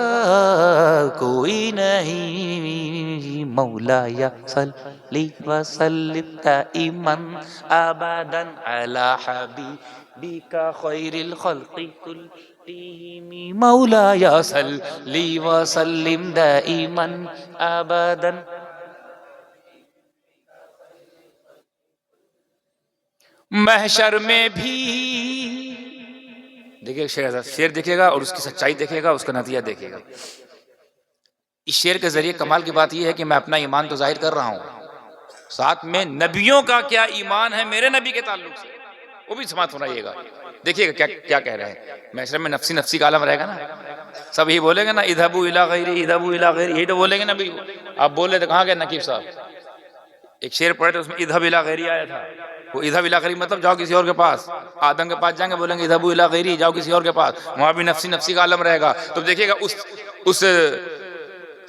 Speaker 1: کوئی نہیں. مولایا صلی وسلم دائما ابدا علی حبیبک بك خير الخلق كلهم مولاي صل وسلم دائما ابدا. محشر میں بھی دیکھیے شعر دیکھے گا اور اس کی سچائی دیکھے گا، اس کا نتیجہ دیکھے گا. اس شعر کے ذریعے کمال کی بات یہ ہے کہ میں اپنا ایمان تو ظاہر کر رہا ہوں، ساتھ میں نبیوں کا کیا ایمان ہے میرے نبی کے تعلق سے وہ بھی سماعت سنائیے گا. دیکھیے گا کیا کہہ رہے ہیں. محشر میں نفسی نفسی کا عالم رہے گا نا، سب یہی بولیں گے نا اذهبوا الى غیری اذهبوا الى غیری، یہی تو بولیں گے نبی. آپ بول رہے تھے کہاں گئے نقیب صاحب؟ ایک شعر پڑھے تھے اس میں اذهب الى غیری آیا تھا. وہ اذهب الى غیری مطلب جاؤ کسی اور کے پاس. آدم کے پاس جائیں گے بولیں گے اذهبوا الى غیری، جاؤ کسی اور کے پاس. وہاں بھی نفسی نفسی کا عالم رہے گا. تو دیکھیے گا اس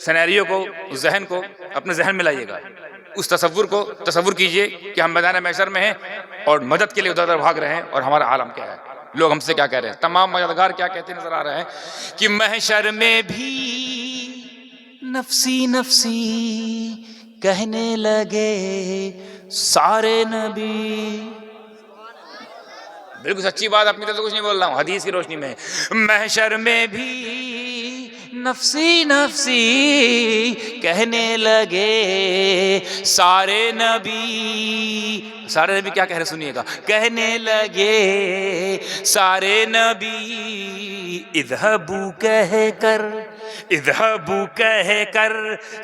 Speaker 1: سینیریو کو، اس ذہن کو اپنے ذہن میں لائیے گا، اس تصور کو تصور کیجئے کہ ہم میدان محشر میں ہیں اور مدد کے لیے ادھر ادھر بھاگ رہے ہیں اور ہمارا عالم کیا ہے. لوگ ہم سے کیا کہہ رہے ہیں، تمام مددگار کیا کہتے نظر آ رہے ہیں کہ محشر میں بھی نفسی نفسی کہنے لگے سارے نبی. بالکل سچی بات، اپنی طرف سے کچھ نہیں بول رہا ہوں، حدیث کی روشنی میں. محشر میں بھی نفسی نفسی کہنے لگے سارے نبی. سارے نبی کیا کہہ رہے سنیے گا، کہنے لگے سارے نبی اذهبوا کہہ کر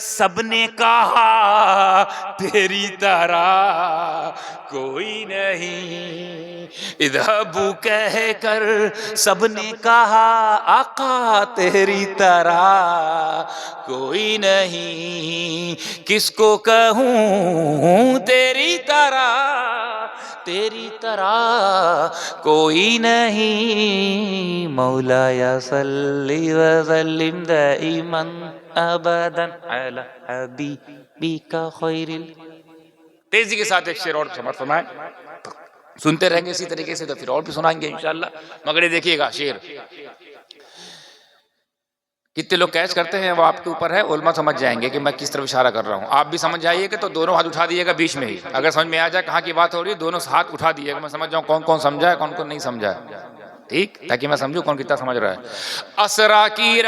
Speaker 1: سب نے کہا تیری طرح کوئی نہیں. اذهبوا کہہ کر سب نے کہا آقا تیری طرح کوئی نہیں. کس کو کہوں تیری طرح کوئی نہیں. مولایا صلی وسلم دائما ابدا علی حبیبک خیر. تیزی کے ساتھ ایک شعر اور سماعت فرمائیں، سنتے رہیں گے اسی طریقے سے تو پھر اور بھی سنائیں گے انشاءاللہ. مگر یہ دیکھیے گا شعر کتنے لوگ کیچ کرتے ہیں وہ آپ کے اوپر ہے. علماء سمجھ جائیں گے کہ میں کس طرف اشارہ کر رہا ہوں. آپ بھی سمجھ جائیے کہ تو دونوں ہاتھ اٹھا دیئے گا بیچ میں ہی. اگر سمجھ میں آ جائے کہاں کی بات ہو رہی ہے دونوں ہاتھ اٹھا دیئے گا، میں سمجھ جاؤں کون کون سمجھا ہے کون کون نہیں سمجھا ہے. ٹھیک، تاکہ میں سمجھوں کون کتنا سمجھ رہا ہے. اسرا کی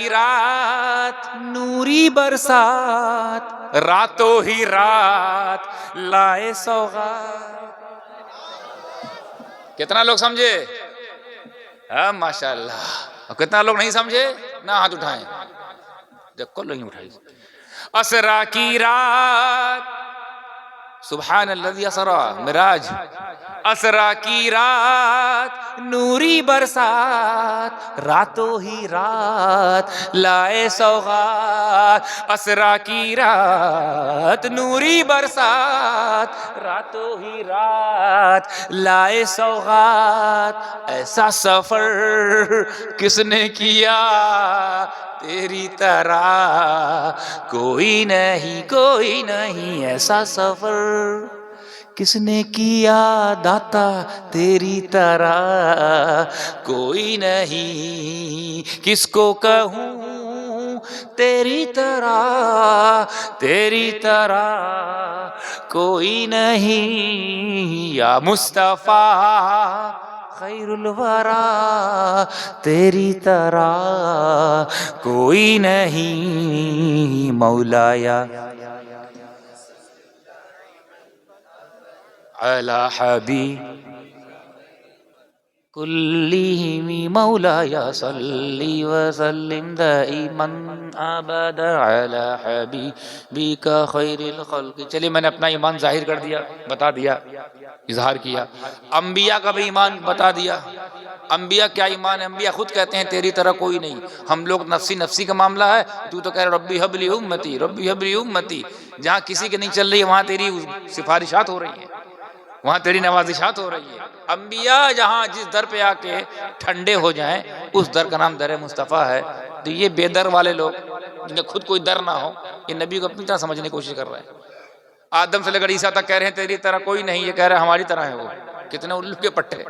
Speaker 1: رات نوری برسات راتوں ہی رات لائے سوغات. کتنا لوگ سمجھے؟ ہاں ماشاءاللہ. اور کتنا لوگ نہیں سمجھے؟ نہ ہاتھ اٹھائیں. دیکھو لوگ نہیں اٹھائی. اسرا کی رات، سبحان الذی اسرا معراج. اسرا کی رات نوری برسات راتوں ہی رات لائے سوغات. اسرا کی رات نوری برسات راتوں ہی رات لائے سوغات. ایسا سفر کس نے کیا تیری طرح کوئی نہیں. ایسا سفر کس نے کیا داتا تیری طرح کوئی نہیں. کس کو کہوں تیری طرح کوئی نہیں. یا مصطفیٰ خیر الورا تیری طرح کوئی نہیں. مولایا علی حبیب کلہم مولایا صلی وسلم دائما ابدا علی حبیبک خیر الخلق. چلیے میں نے اپنا ایمان ظاہر کر دیا، بتا دیا، اظہار کیا. انبیاء کا بھی ایمان بتا دیا. انبیاء کیا ایمان ہے؟ انبیاء خود کہتے ہیں تیری طرح کوئی نہیں. ہم لوگ نفسی کا معاملہ ہے، تو کہہ رہے ربی حب لی امتی. جہاں کسی کے نہیں چل رہی ہے وہاں تیری سفارشات ہو رہی ہیں، وہاں تیری نوازشات ہو رہی ہیں. انبیاء جہاں جس در پہ آ کے ٹھنڈے ہو جائیں اس در کا نام در مصطفیٰ ہے. تو یہ بے در والے لوگ جن کا خود کوئی در نہ ہو، یہ نبی کو اپنی طرح سمجھنے کی کوشش کر رہے ہیں. آدم سے لے کر عیسیٰ تک کہہ رہے ہیں تیری طرح کوئی نہیں، یہ کہہ رہے ہیں ہماری طرح ہے. وہ کتنے الو کے پٹھے،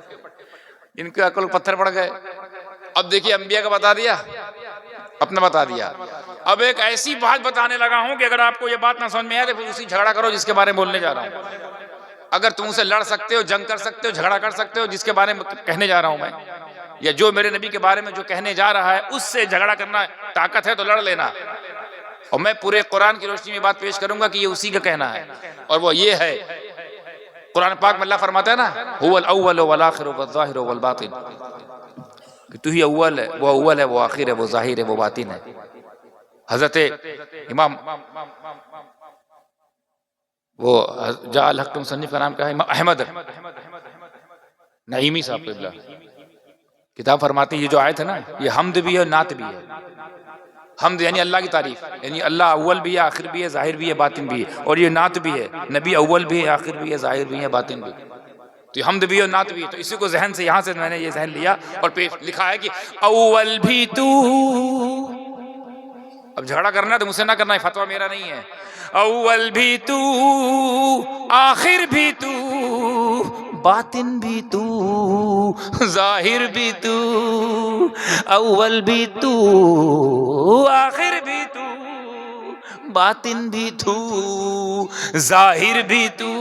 Speaker 1: ان کے عقل پتھر پڑ گئے. اب دیکھیے انبیاء کا بتا دیا، اپنا بتا دیا. اب ایک ایسی بات بتانے لگا ہوں کہ اگر آپ کو یہ بات نہ سمجھ میں آئے تو پھر اسی جھگڑا کرو جس کے بارے میں بولنے جا رہا ہوں. اگر تم سے لڑ سکتے ہو، جنگ کر سکتے ہو، جھگڑا کر سکتے ہو جس کے بارے میں کہنے جا رہا ہوں میں، یا جو میرے نبی کے بارے میں جو کہنے جا رہا ہے اس سے جھگڑا کرنا طاقت ہے تو لڑ لینا. اور میں پورے قرآن کی روشنی میں بات پیش کروں گا کہ یہ اسی کا کہنا ہے، اور وہ یہ ہے. قرآن پاک میں اللہ فرماتا ہے نا هو الاول والآخر والظاہر والباطن، کہ تو ہی اول ہے، وہ آخر ہے، وہ ظاہر ہے، وہ باطن ہے. حضرت امام وہ جاء الحق مصنف کا نام کیا ہے، احمد نعیمی صاحب قبلہ کتاب فرماتے ہیں یہ جو آیت ہے نا یہ حمد بھی ہے اور نعت بھی ہے. حمد یعنی اللہ کی تعریف، یعنی اللہ اول بھی ہے، آخر بھی ہے، ظاہر بھی ہے، باطن بھی ہے. اور یہ نعت بھی ہے، نبی اول بھی ہے، آخر بھی ہے، ظاہر بھی ہے، باطن بھی. تو یہ حمد بھی ہے اور نعت بھی ہے. تو اسی کو ذہن سے یہاں سے میں نے یہ ذہن لیا اور پھر لکھا ہے کہ اول بھی تو. اب جھگڑا کرنا ہے تو مجھ سے نہ کرنا ہے، فتویٰ میرا نہیں ہے. اول بھی تو، آخر بھی تو، باطن بھی تو، ظاہر بھی تو. اول بھی تو، آخر بھی تو، باطن بھی تو، ظاہر بھی تو.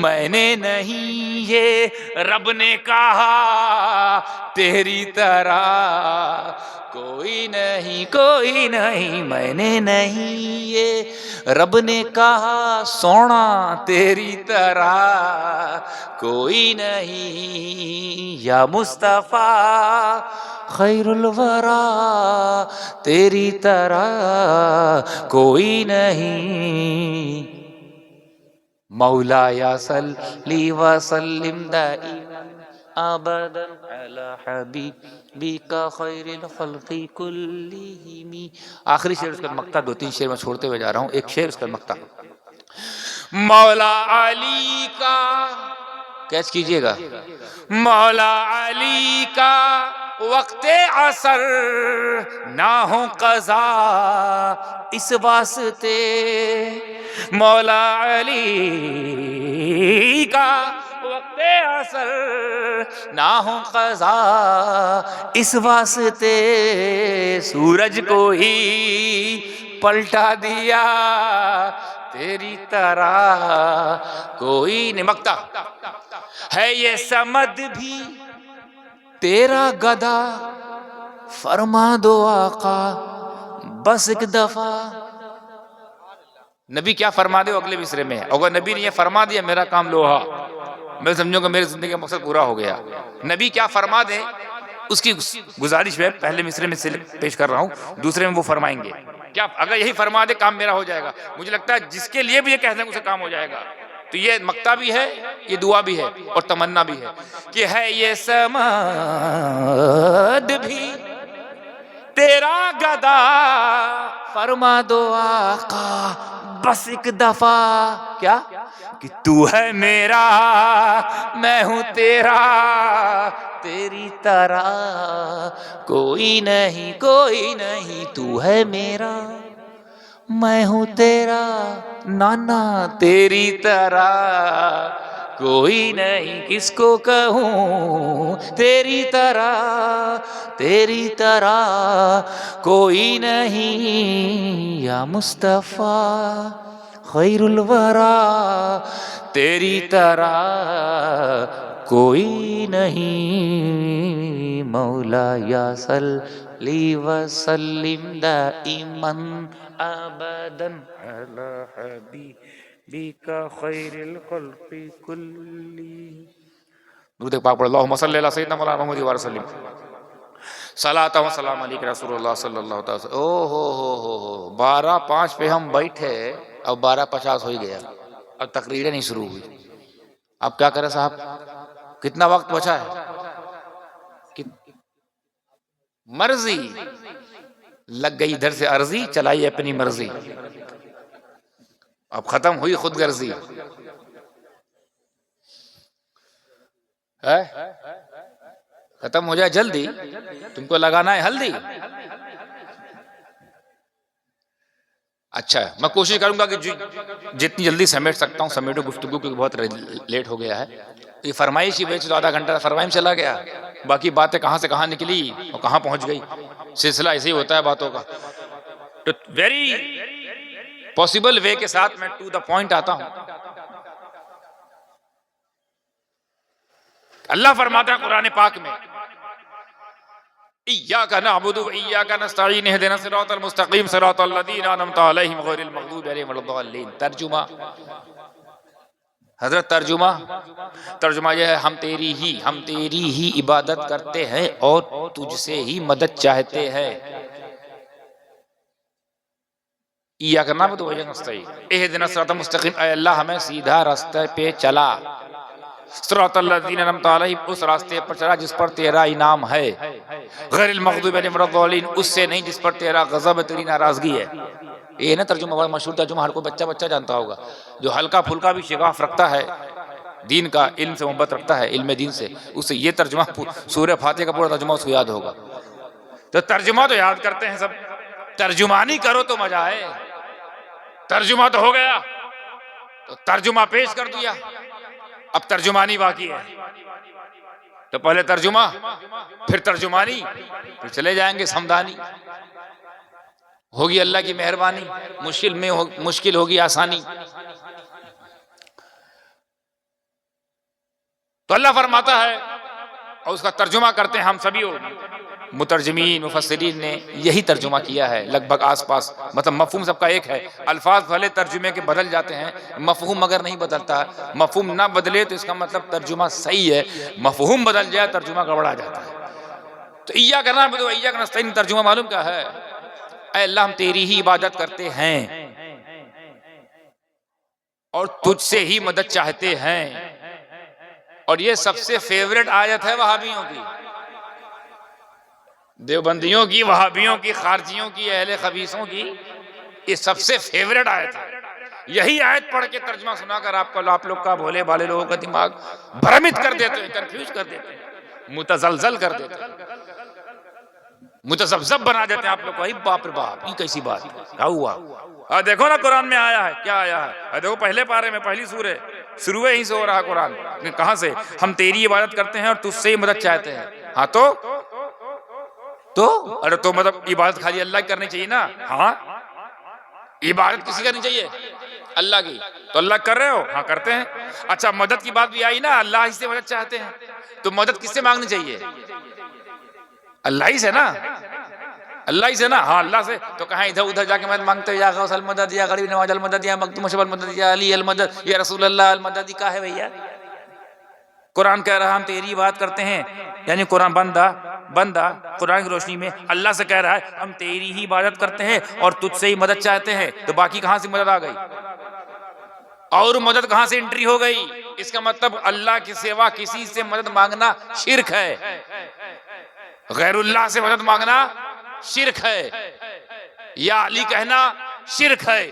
Speaker 1: میں نے نہیں یہ رب نے کہا تیری طرح کوئی نہیں، کوئی نہیں. میں نے نہیں یہ رب نے کہا سونا تیری طرح کوئی نہیں. یا مصطفیٰ خیر الورا تیری طرح کوئی نہیں. مولایا صلی وسلم دائما ابدا علی حبیبک خیر الخلق کلہم. آخری شعر اس کا مقطع، 2-3 شعر میں چھوڑتے ہوئے جا رہا ہوں. ایک شعر اس کا مقطع مولا علی کا، کیچ کیجئے گا. مولا علی کا وقت عصر نہ ہو قضا اس واسطے. مولا علی کا وقت عصر نہ ہو قضا اس واسطے. سورج کو ہی پلٹا دیا تیری طرح کوئی نہیں. مقطع ہے یہ سمد بھی تیرا گدا، فرما دو آقا بس ایک دفعہ. نبی کیا فرما دے وہ اگلے مصرے میں ہے. اگر نبی نے یہ فرما دیا میرا کام لوہا، میں سمجھوں گا میری زندگی کا مقصد پورا ہو گیا. نبی کیا فرما دے اس کی گزارش میں پہلے مصرے میں سے پیش کر رہا ہوں، دوسرے میں وہ فرمائیں گے. کیا اگر یہی فرما دے کام میرا ہو جائے گا. مجھے لگتا ہے جس کے لیے بھی یہ کہہ دیں اسے کام ہو جائے گا. تو یہ مقطع بھی ہے، یہ دعا بھی ہے اور تمنا بھی ہے کہ ہے یہ سمد بھی تیرا گدا، فرما دو آقا بس ایک دفعہ. کیا کہ تو ہے میرا میں ہوں تیرا تیری طرح کوئی نہیں، کوئی نہیں. تو ہے میرا میں ہوں تیرا نانا تیری طرح کوئی نہیں. کس کو کہوں تیری طرح، تیری طرح کوئی نہیں. یا مصطفیٰ خیر الورا تیری طرح کوئی نہیں. مولا یا صلی وسلم دائما ابدا علی حبیبک خیر الخلق کلہم. درود پاک پڑھ اللہم صلی علی سیدنا مولانا محمد وسلم. صلاۃ و سلام علیک رسول اللہ صلی اللہ علیہ وسلم. او ہو 12:05 پہ ہم بیٹھے، اب 12:50 ہو ہی گیا، اب تقریریں نہیں شروع ہوئی. اب کیا کریں صاحب، کتنا وقت بچا ہے؟ مرضی لگ گئی ادھر سے عرضی، چلائی اپنی مرضی. اب ختم ہوئی خود غرضی. ختم ہو جائے جلدی، تم کو لگانا ہے ہلدی. اچھا میں کوشش کروں گا کہ جتنی جلدی سمیٹ سکتا ہوں سمیٹو گفتگو، کیونکہ بہت لیٹ ہو گیا ہے. یہ فرمائش کی وجہ سے تو آدھا گھنٹہ فرمائش چلا گیا. باقی باتیں کہاں سے کہاں نکلی اور کہاں پہنچ گئی، سلسلہ ایسے ہی ہوتا ہے باتوں کا۔ تو ویری پاسبل وے کے ساتھ میں ٹو دا پوائنٹ آتا ہوں۔ اللہ فرماتا ہے قرآن پاک میں ایاک نعبد و ایاک نستعین اہدنا الصراط المستقیم صراط الذین انعمت علیہم غیر المغضوب علیہم ولا الضالین۔ ترجمہ حضرت، ترجمہ یہ ہے ہم تیری ہی عبادت کرتے ہیں اور تجھ سے ہی مدد چاہتے ہیں۔ ایاک نعبد و ایاک نستعین اہدنا الصراط المستقیم، اے اللہ ہمیں سیدھا راستے پہ چلا، صراط الذین انعمت علیہم اس راستے پر چلا جس پر تیرا انعام ہے، غیر المغضوب علیہم ولا الضالین اس سے نہیں جس پر تیرا غضب تیری ناراضگی ہے۔ یہ نا ترجمہ بڑا مشہور ترجمہ، ہر کوئی بچہ جانتا ہوگا، جو ہلکا پھلکا بھی شغاف رکھتا ہے دین کا، علم سے محبت رکھتا ہے، علم دین سے، اس سے یہ ترجمہ سورہ فاتحہ کا پورا ترجمہ اس کو یاد ہوگا۔ تو ترجمہ تو یاد کرتے ہیں سب، ترجمانی کرو تو مزہ آئے۔ ترجمہ تو ہو گیا، تو ترجمہ پیش کر دیا، اب ترجمانی باقی ہے۔ تو پہلے ترجمہ، پھر ترجمانی، پھر چلے جائیں گے سمدانی۔ ہوگی اللہ کی مہربانی، مشکل ہوگی آسانی۔ تو اللہ فرماتا ہے اور اس کا ترجمہ کرتے ہیں ہم سبھی مترجمین مفسرین نے یہی ترجمہ کیا ہے لگ بھگ آس پاس، مطلب مفہوم سب کا ایک ہے، الفاظ بھلے ترجمے کے بدل جاتے ہیں، مفہوم اگر نہیں بدلتا، مفہوم نہ بدلے تو اس کا مطلب ترجمہ صحیح ہے، مفہوم بدل جائے ترجمہ گڑبڑا جاتا ہے۔ تو ایاک نعبد و ایاک نستعین ترجمہ معلوم کیا ہے؟ اے اللہ ہم تیری ہی عبادت کرتے ہیں اور تجھ سے ہی مدد چاہتے ہیں۔ اور یہ سب سے فیورٹ آیت ہے وہابیوں کی، دیوبندیوں کی، وہابیوں کی، خارجیوں کی، اہل خبیثوں کی، یہ سب سے فیورٹ آیت ہے۔ یہی آیت پڑھ کے ترجمہ سنا کر آپ لوگ کا بھولے بالے لوگوں کا دماغ بھرمت کر دیتے ہیں، کنفیوز کر دیتے ہیں، متزلزل کر دیتے ہیں، متذبذب بنا دیتے ہیں آپ لوگ کو۔ باپ رے باپ، یہ کیسی بات کیا ہوا؟ دیکھو نا قرآن میں آیا ہے، کیا آیا ہے؟ دیکھو پہلے پارے میں پہلی سورہ شروع ہی سے ہو رہا قرآن، کہاں سے؟ ہم تیری عبادت کرتے ہیں اور تجھ سے ہی مدد چاہتے ہیں۔ ہاں تو ارے تو مطلب عبادت خالی اللہ کی کرنی چاہیے نا؟ ہاں، عبادت کسی کرنی چاہیے؟ اللہ کی۔ تو اللہ کر رہے ہو؟ ہاں کرتے ہیں۔ اچھا مدد کی بات بھی آئی نا، اللہ ہی سے مدد چاہتے ہیں، تو مدد کس سے مانگنی چاہیے؟ اللہ ہی سے نا، اللہ ہی سے نا۔ ہاں اللہ سے، تو کہاں ادھر ادھر جا کے مدد مانگتے ہو، یا غوث المدد، یا غریب نواز المدد، یا مکتوم شب المدد، یا علی المدد، یا رسول اللہ المدد، کا ہے بھیا؟ قرآن کہہ رہا ہم تیری عبادت کرتے ہیں، یعنی قرآن بندہ قرآن کی روشنی میں اللہ سے کہہ رہا ہے ہم تیری ہی عبادت کرتے ہیں اور تجھ سے ہی مدد چاہتے ہیں، تو باقی کہاں سے مدد آ گئی؟ اور مدد کہاں سے انٹری ہو گئی؟ اس کا مطلب اللہ کے سوا کسی سے مدد مانگنا شرک ہے، غیر اللہ سے مدد مانگنا شرک ہے، یا علی کہنا شرک ہے،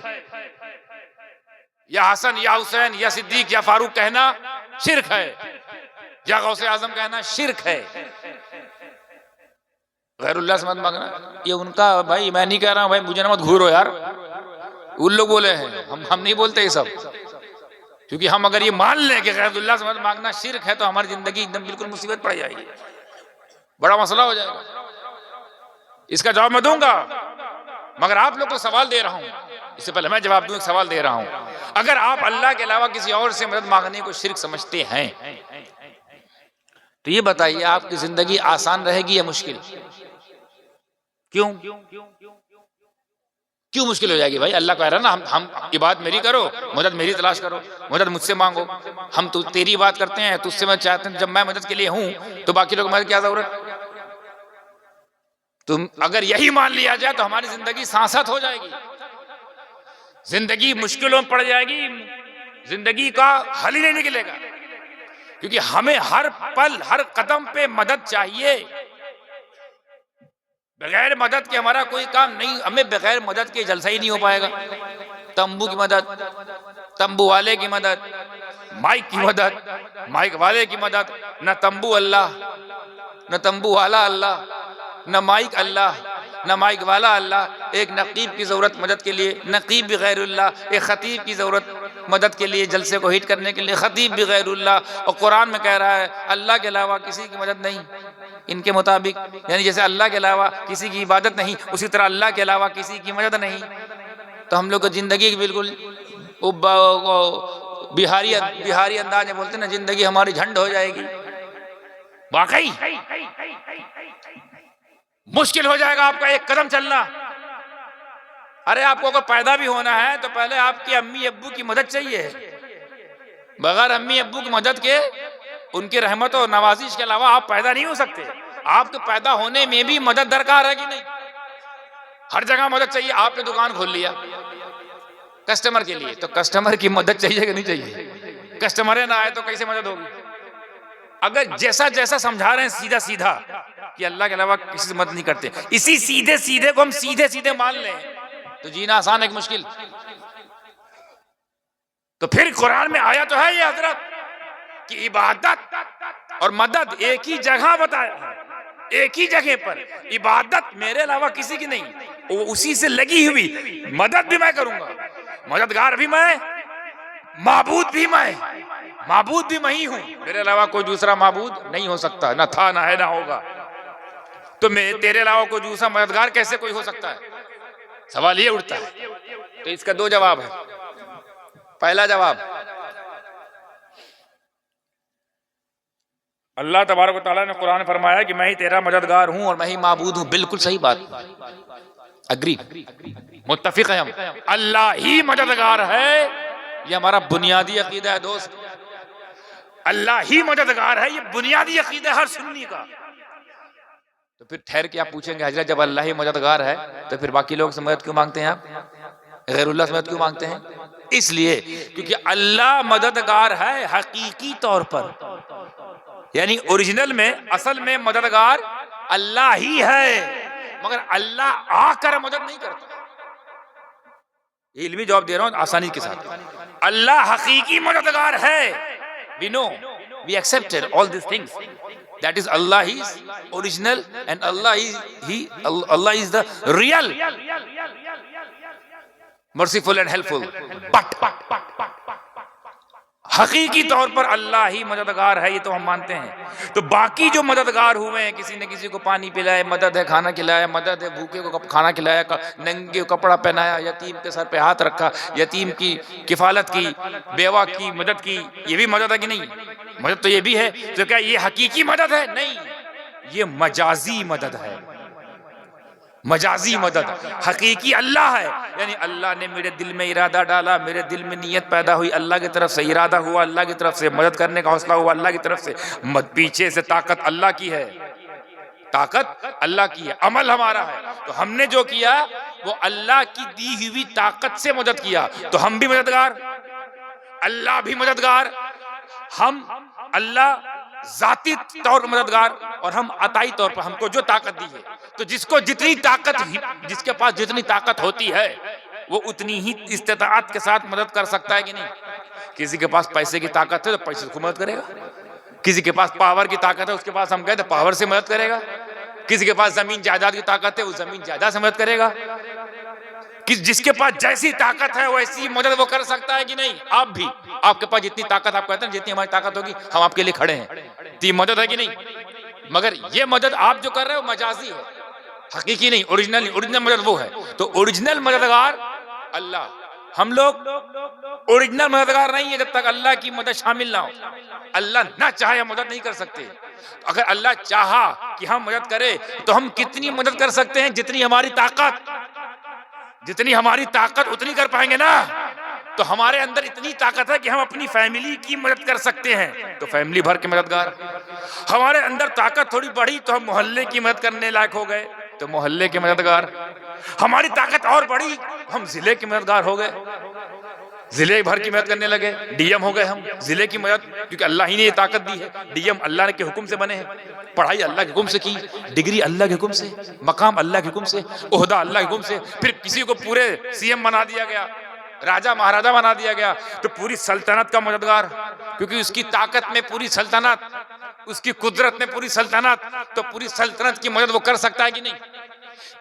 Speaker 1: یا حسن یا حسین یا صدیق یا فاروق کہنا شرک ہے، یا غوث اعظم کہنا شرک ہے۔ غیر اللہ سے مدد مانگنا یہ ان کا، بھائی میں نہیں کہہ رہا ہوں، بھائی مجھے نہ مت گھورو یار، ان لوگ بولے ہیں، ہم نہیں بولتے یہ سب، کیونکہ ہم اگر یہ مان لیں کہ غیر اللہ سے مدد مانگنا شرک ہے تو ہماری زندگی ایک دم بالکل مصیبت پڑ جائے گی، بڑا مسئلہ ہو جائے گا۔ اس کا جواب میں دوں گا، مگر آپ لوگ کو سوال دے رہا ہوں، اس سے پہلے میں جواب دوں ایک سوال دے رہا ہوں۔ اگر آپ اللہ کے علاوہ کسی اور سے مدد مانگنے کو شرک سمجھتے ہیں تو یہ بتائیے آپ کی زندگی آسان رہے گی یا مشکل؟ کیوں مشکل ہو جائے گی بھائی؟ اللہ کہہ رہا نا ہم عبادت میری کرو، مدد میری تلاش کرو، مدد مجھ سے مانگو، ہم تو تیری بات کرتے ہیں، تجھ سے میں چاہتے ہیں، جب میں مدد کے لیے ہوں تو باقی لوگ مدد کیا ضرورت؟ تو اگر یہی مان لیا جائے تو ہماری زندگی سانست ہو جائے گی، زندگی مشکلوں میں پڑ جائے گی، زندگی کا حل ہی نہیں نکلے گا، کیونکہ ہمیں ہر پل ہر قدم پہ مدد چاہیے، بغیر مدد کے ہمارا کوئی کام نہیں، ہمیں بغیر مدد کے جلسہ ہی نہیں ہو پائے گا۔ تمبو کی مدد، تمبو والے کی مدد، مائک کی مدد، مائک والے کی مدد، نہ تمبو اللہ، نہ تمبو والا اللہ، نہ مائک اللہ، نہ مائک والا اللہ۔ ایک نقیب کی ضرورت مدد کے لیے، نقیب بھی غیر اللہ، ایک خطیب کی ضرورت
Speaker 2: مدد کے لیے، جلسے کو ہٹ کرنے کے لیے. خطیب بھی غیر اللہ، اور قرآن میں کہہ رہا ہے اللہ کے علاوہ کسی کی مدد نہیں. ان کے مطابق یعنی جیسے اللہ کے علاوہ کسی کی عبادت نہیں، اسی طرح اللہ کے علاوہ کسی کی مدد نہیں. تو ہم لوگ کو زندگی بالکل بہاری انداز میں بولتے ہیں نا، زندگی ہماری جھنڈ ہو جائے گی.
Speaker 1: واقعی مشکل ہو جائے گا آپ کا ایک قدم چلنا. ارے آپ کو اگر پیدا بھی ہونا ہے تو پہلے آپ کے امی ابو کی مدد چاہیے. بغیر امی ابو کی مدد کے، ان کی رحمت اور نوازش کے علاوہ آپ پیدا نہیں ہو سکتے. آپ کو پیدا ہونے میں بھی مدد درکار ہے کہ نہیں؟ ہر جگہ مدد چاہیے. آپ نے دکان کھول لیا کسٹمر کے لیے، تو کسٹمر کی مدد چاہیے کہ نہیں چاہیے؟ کسٹمر نہ آئے تو کیسے مدد ہوگی؟ اگر جیسا جیسا سمجھا رہے ہیں سیدھا سیدھا کہ اللہ کے علاوہ کسی سے مدد نہیں کرتے، اسی سیدھے سیدھے کو ہم سیدھے سیدھے مان لیں تو جینا آسان ہے کہ مشکل؟ تو پھر قرآن میں آیا تو ہے یہ حضرت کہ عبادت اور مدد ایک ہی جگہ بتایا ہے، ایک ہی جگہ پر. عبادت میرے علاوہ کسی کی نہیں، وہ اسی سے لگی ہوئی. مدد بھی میں کروں گا، مددگار بھی میں، معبود بھی میں. معبود بھی میں ہی ہوں، میرے علاوہ کوئی دوسرا معبود نہیں ہو سکتا، نہ تھا، نہ ہے، نہ ہوگا. تو تیرے علاوہ کوئی دوسرا مددگار کیسے کوئی ہو سکتا ہے؟ سوال یہ اٹھتا ہے. تو اس کا دو جواب ہے. پہلا جواب، اللہ تبارک و تعالیٰ نے قرآن فرمایا کہ میں ہی تیرا مددگار ہوں اور میں ہی معبود ہوں. بالکل صحیح بات، اگری، متفق ہیں ہم. اللہ ہی مددگار ہے، یہ ہمارا بنیادی عقیدہ ہے دوست. اللہ ہی مددگار ہے، یہ بنیادی عقیدہ ہے ہر سنی کا. تو پھر ٹھہر کے آپ پوچھیں گے حضرت جب اللہ ہی مددگار ہے تو پھر باقی لوگ سے مدد کیوں مانگتے ہیں؟ آپ غیر اللہ سے مدد کیوں مانگتے ہیں؟ اس لیے کیونکہ اللہ مددگار ہے حقیقی طور پر، یعنی اوریجنل میں، اصل میں مددگار اللہ ہی ہے، مگر اللہ آ کر مدد نہیں کرتا. یہ علمی جواب دے رہا ہوں آسانی کے ساتھ. اللہ حقیقی مددگار ہے. We know, we accepted all these things. That is Allah is original and Allah is the real, merciful and helpful. But حقیقی طور پر اللہ ہی مددگار ہے، یہ تو ہم مانتے ہیں. تو باقی جو مددگار ہوئے ہیں، کسی نے کسی کو پانی پلائے مدد ہے، کھانا کھلایا مدد ہے، بھوکے کو کھانا کھلایا، ننگے کو کپڑا پہنایا، یتیم کے سر پہ ہاتھ رکھا، یتیم کی کفالت کی، بیوہ کی مدد کی، یہ بھی مدد ہے کہ نہیں؟ مدد تو یہ بھی ہے. تو کیا یہ حقیقی مدد ہے؟ نہیں، یہ مجازی مدد ہے. مجازی مدد. حقیقی اللہ ہے، یعنی اللہ نے میرے دل میں ارادہ ڈالا، میرے دل میں نیت پیدا ہوئی، اللہ کی طرف سے ارادہ ہوا، اللہ کی طرف سے مدد کرنے کا حوصلہ ہوا، اللہ کی طرف سے پیچھے سے طاقت اللہ کی ہے، طاقت اللہ کی ہے، عمل ہمارا ہے. تو ہم نے جو کیا وہ اللہ کی دی ہوئی طاقت سے مدد کیا. تو ہم بھی مددگار، اللہ بھی مددگار. ہم اللہ ذاتی طور پر مددگار اور ہم عطائی طور پر ہم کو جو طاقت دی ہے. تو جس کو جتنی طاقت، جس کے پاس جتنی طاقت ہوتی ہے وہ اتنی ہی استطاعت کے ساتھ مدد کر سکتا ہے کہ نہیں؟ کسی کے پاس پیسے کی طاقت ہے تو پیسے کو مدد کرے گا. کسی کے پاس پاور کی طاقت ہے، اس کے پاس ہم کہتے ہیں پاور سے مدد کرے گا. کسی کے پاس زمین جائیداد کی طاقت ہے، وہ زمین جائیداد سے مدد کرے گا. جس کے پاس جیسی طاقت ہے ویسی مدد وہ کر سکتا ہے کہ نہیں؟ آپ بھی، آپ کے پاس جتنی طاقت، آپ کہتے ہیں جتنی ہماری طاقت ہوگی ہم آپ کے لیے کھڑے ہیں. تو یہ مدد ہے کہ نہیں؟ مگر یہ مدد آپ جو کر رہے ہو مجازی ہے، حقیقی نہیں، اوریجنل. اوریجنل مدد وہ ہے. تو اوریجنل مددگار اللہ. ہم لوگ اوریجنل مددگار نہیں ہے جب تک اللہ کی مدد شامل نہ ہو. اللہ نہ چاہے ہم مدد نہیں کر سکتے. اگر اللہ چاہا کہ ہم مدد کرے تو ہم کتنی مدد کر سکتے ہیں؟ جتنی ہماری طاقت، جتنی ہماری طاقت اتنی کر پائیں گے نا. تو ہمارے اندر اتنی طاقت ہے کہ ہم اپنی فیملی کی مدد کر سکتے ہیں تو فیملی بھر کے مددگار. ہمارے اندر طاقت تھوڑی بڑھی تو ہم محلے کی مدد کرنے لائق ہو گئے تو محلے کے مددگار. ہماری طاقت اور بڑھی ہم ضلع کے مددگار ہو گئے، ضلع بھر کی مدد کرنے لگے، ڈی ایم ہو گئے ہم. ضلع کی مدد کیونکہ اللہ ہی نے یہ طاقت دی ہے. ڈی ایم اللہ کے حکم سے بنے ہیں، پڑھائی اللہ کے حکم سے کی، ڈگری اللہ کے حکم سے، مقام اللہ کے حکم سے، عہدہ اللہ کے حکم سے. پھر کسی کو پورے سی ایم بنا دیا گیا، راجہ مہاراجہ بنا دیا گیا تو پوری سلطنت کا مددگار، کیونکہ اس کی طاقت میں پوری سلطنت، اس کی قدرت میں پوری سلطنت، تو پوری سلطنت کی مدد وہ کر سکتا ہے کہ نہیں؟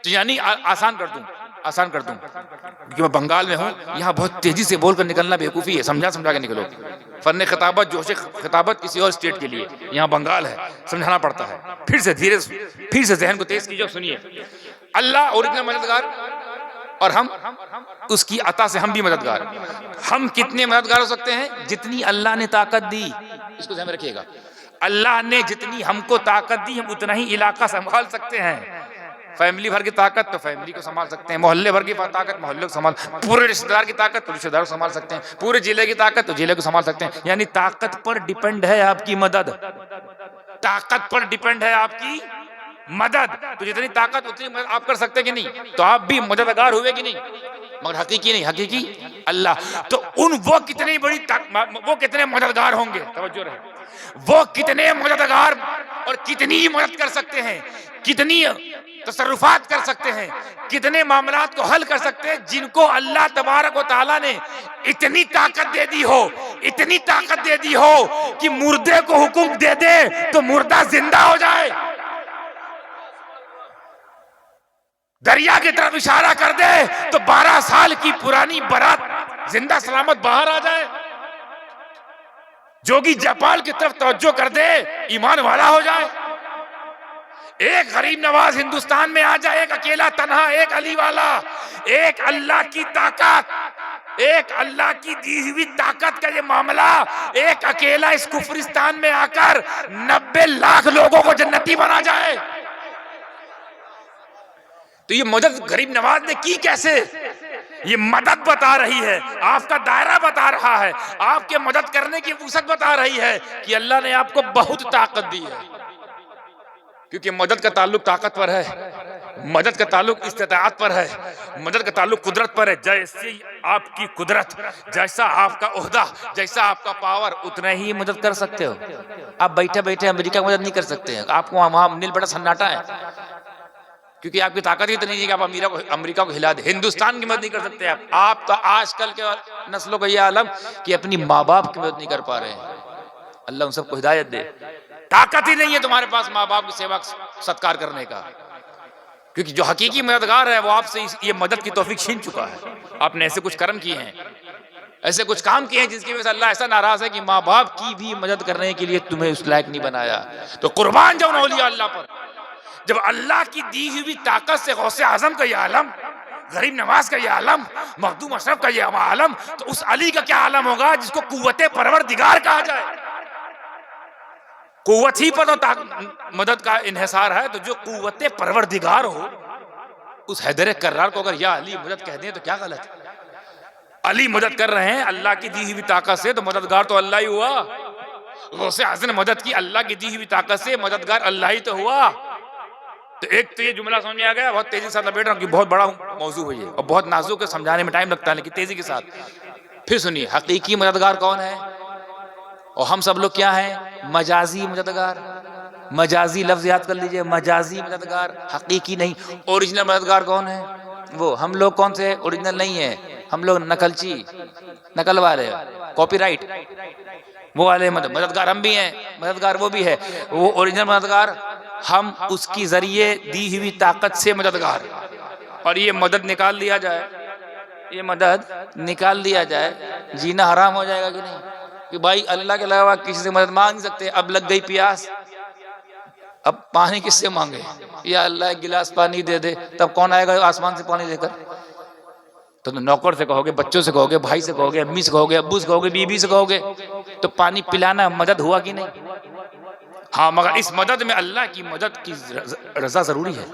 Speaker 1: تو یعنی آسان کر دوں،
Speaker 2: آسان کر دوں کیونکہ میں بنگال میں ہوں، یہاں بہت تیزی سے بول کر نکلنا بیوقوفی ہے، سمجھا کے نکلو. فن خطابت، جوش خطابت کسی اور اسٹیٹ کے لیے، یہاں بنگال ہے، سمجھانا پڑتا ہے. پھر سے ذہن کو تیز کیجیے اور سنیے. اللہ اوریجنل مددگار اور ہم اس کی عطا سے ہم بھی مددگار. ہم کتنے مددگار ہو سکتے ہیں؟ جتنی اللہ نے طاقت دی. اس کو ذہن میں رکھیے گا، اللہ نے جتنی ہم کو طاقت دی ہم اتنا ہی علاقہ سنبھال سکتے ہیں. فیملی بھر کی طاقت تو فیملی کو سنبھال سکتے ہیں، محلے بھر کی طاقت محلے کو سنبھال، پورے رشتہ دار کی طاقت تو رشتہ دار کو سنبھال سکتے ہیں، پورے ضلع کی طاقت تو ضلع کو سنبھال سکتے ہیں. یعنی طاقت پر ڈیپینڈ ہے آپ کی مدد، طاقت پر ڈیپینڈ ہے آپ کی مدد. تو جتنی طاقت اتنی مدد آپ کر سکتے کہ نہیں؟ تو آپ بھی مددگار ہوئے کہ نہیں؟ مگر حقیقی نہیں، حقیقی اللہ. تو وہ کتنی بڑی وہ کتنے مددگار ہوں گے، توجہ رہے، وہ کتنے مددگار اور کتنی مدد کر سکتے ہیں، کتنی تصرفات کر سکتے ہیں، کتنے معاملات کو حل کر سکتے ہیں، جن کو اللہ تبارک و تعالیٰ نے اتنی طاقت دے دی ہو، اتنی طاقت دے دی ہو کہ مردے کو حکم دے دے تو مردہ زندہ ہو جائے، دریا کی طرف اشارہ کر دے تو 12 سال کی پرانی برات زندہ سلامت باہر آ جائے، جوگی جاپال کی طرف توجہ کر دے ایمان والا ہو جائے. ایک غریب نواز ہندوستان میں آ جائے، ایک اکیلا تنہا، ایک علی والا، ایک اللہ کی طاقت، ایک اللہ کی دی ہوئی طاقت کا یہ معاملہ، ایک اکیلا اس کفرستان میں آ کر 90 لاکھ لوگوں کو جنتی بنا جائے. تو یہ مدد غریب نواز نے کی کیسے؟ یہ مدد بتا رہی ہے، آپ کا دائرہ بتا رہا ہے، آپ کے مدد کرنے کی وسعت بتا رہی ہے کہ اللہ نے آپ کو بہت طاقت دی ہے. کیونکہ مدد کا تعلق طاقت پر ہے، مدد کا تعلق استطاعت پر ہے، مدد کا تعلق قدرت پر ہے. جیسی آپ کی قدرت، جیسا آپ کا عہدہ، جیسا آپ کا پاور، اتنا ہی مدد کر سکتے ہو. آپ بیٹھے بیٹھے امریکہ کی مدد نہیں کر سکتے ہیں، آپ کو وہاں نیل بڑا سناٹا ہے، کیونکہ آپ کی طاقت ہی اتنی نہیں ہے کہ آپ امریکہ کو ہلا دیں. ہندوستان کی مدد نہیں کر سکتے آپ تو آج کل کے نسلوں کا یہ عالم کہ اپنی ماں باپ کی مدد نہیں کر پا رہے ہیں. اللہ ان سب کو ہدایت دے. طاقت ہی نہیں ہے تمہارے پاس ماں باپ کی سیوا ستکار کرنے کا، کیونکہ جو حقیقی مددگار ہے وہ آپ سے یہ مدد کی توفیق چھین چکا ہے. آپ نے ایسے کچھ کرم کیے ہیں، ایسے کچھ کام کیے ہیں جس کی وجہ سے اللہ ایسا ناراض ہے کہ ماں باپ کی بھی مدد کرنے کے لیے تمہیں اس لائق نہیں بنایا. تو قربان جاؤ اولیاء اللہ پر. جب اللہ کی دی ہوئی طاقت سے غوث اعظم کا یہ عالم، غریب نواز کا یہ عالم، مخدوم اشرف کا یہ عالم، تو اس علی کا کیا عالم ہوگا جس کو قوت پروردگار کہا جائے. قوت ہی پر تو مدد کا انحصار ہے، تو جو قوت پروردگار ہو اس حیدر کرار کو اگر یا علی مدد کہہ دیں تو کیا غلط ہے؟ علی مدد کر رہے ہیں اللہ کی دی ہوئی طاقت سے، تو مددگار تو اللہ ہی ہوا. غوث اعظم نے مدد کی اللہ کی دی ہوئی طاقت سے، مددگار اللہ ہی تو ہوا. تو ایک تو یہ جملہ سمجھ میں آ گیا، بہت تیزی کے ساتھ لپیٹ رہا ہوں کہ بہت بڑا موضوع ہے یہ اور بہت نازک ہے، سمجھانے میں ٹائم لگتا ہے لیکن تیزی کے ساتھ. پھر سنیے حقیقی مددگار کون ہے اور ہم سب لوگ کیا ہیں؟ مجازی مددگار. مجازی لفظ یاد کر لیجئے، مجازی مددگار، حقیقی نہیں. اوریجنل مددگار کون ہے؟ وہ ہم لوگ کون سے اوریجنل نہیں ہیں، ہم لوگ نقلچی، نقل والے، کاپی رائٹ، وہ والے مددگار ہم بھی ہیں، مددگار وہ بھی ہے. وہ اوریجنل مددگار ہم اس کی ذریعے دی ہوئی طاقت سے مددگار. اور یہ مدد نکال دیا جائے، یہ مدد نکال دیا جائے، جینا حرام ہو جائے گا کہ نہیں؟ کہ بھائی اللہ کے علاوہ کسی سے مدد مانگ نہیں سکتے. اب لگ گئی پیاس، اب پانی کس سے مانگے؟ یا اللہ ایک گلاس پانی دے دے، تب کون آئے گا آسمان سے پانی لے کر؟ تو نوکر سے کہو گے، بچوں سے کہو گے، بھائی سے کہو گے، امی سے کہو گے، ابو سے کہو گے، بیوی سے کہو گے، تو پانی پلانا مدد ہوا کہ نہیں؟ ہاں، مگر اس مدد میں اللہ کی مدد کی رضا ضروری ہے.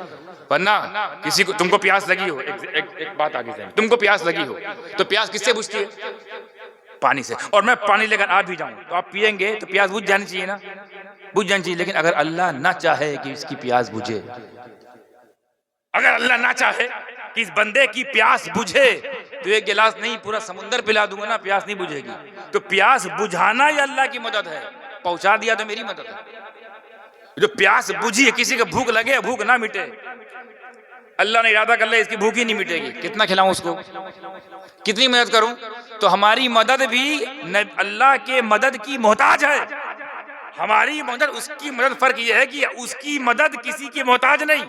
Speaker 2: ورنہ کسی کو، تم کو پیاس لگی ہو، ایک بات آگے سے، تم کو پیاس لگی ہو تو پیاس کس سے بجھتی ہے؟ پانی سے. اور میں پانی لے کر آ بھی جاؤں تو آپ پیئیں گے تو پیاس بجھ جانی چاہیے نا، بجھ جانی چاہیے. لیکن اگر اللہ نہ چاہے کہ اس کی پیاس بجھے، اگر اللہ نہ چاہے کہ اس بندے کی پیاس بجھے تو ایک گلاس نہیں پورا سمندر پلا دوں گا نا، پیاس نہیں بجھے گی. تو پیاس بجھانا یہ اللہ کی مدد ہے، پہنچا دیا تو میری مدد ہے. جو پیاس بجھی ہے، کسی کو بھوک لگے بھوک نہ مٹے، اللہ نے ارادہ کر لیا اس کی بھوک ہی نہیں مٹے گی، کتنا کھلاؤں اس کو، کتنی مدد کروں؟ تو ہماری مدد بھی اللہ کے مدد کی محتاج ہے. ہماری مدد اس کی مدد، فرق یہ ہے کہ اس کی مدد کسی کی محتاج نہیں،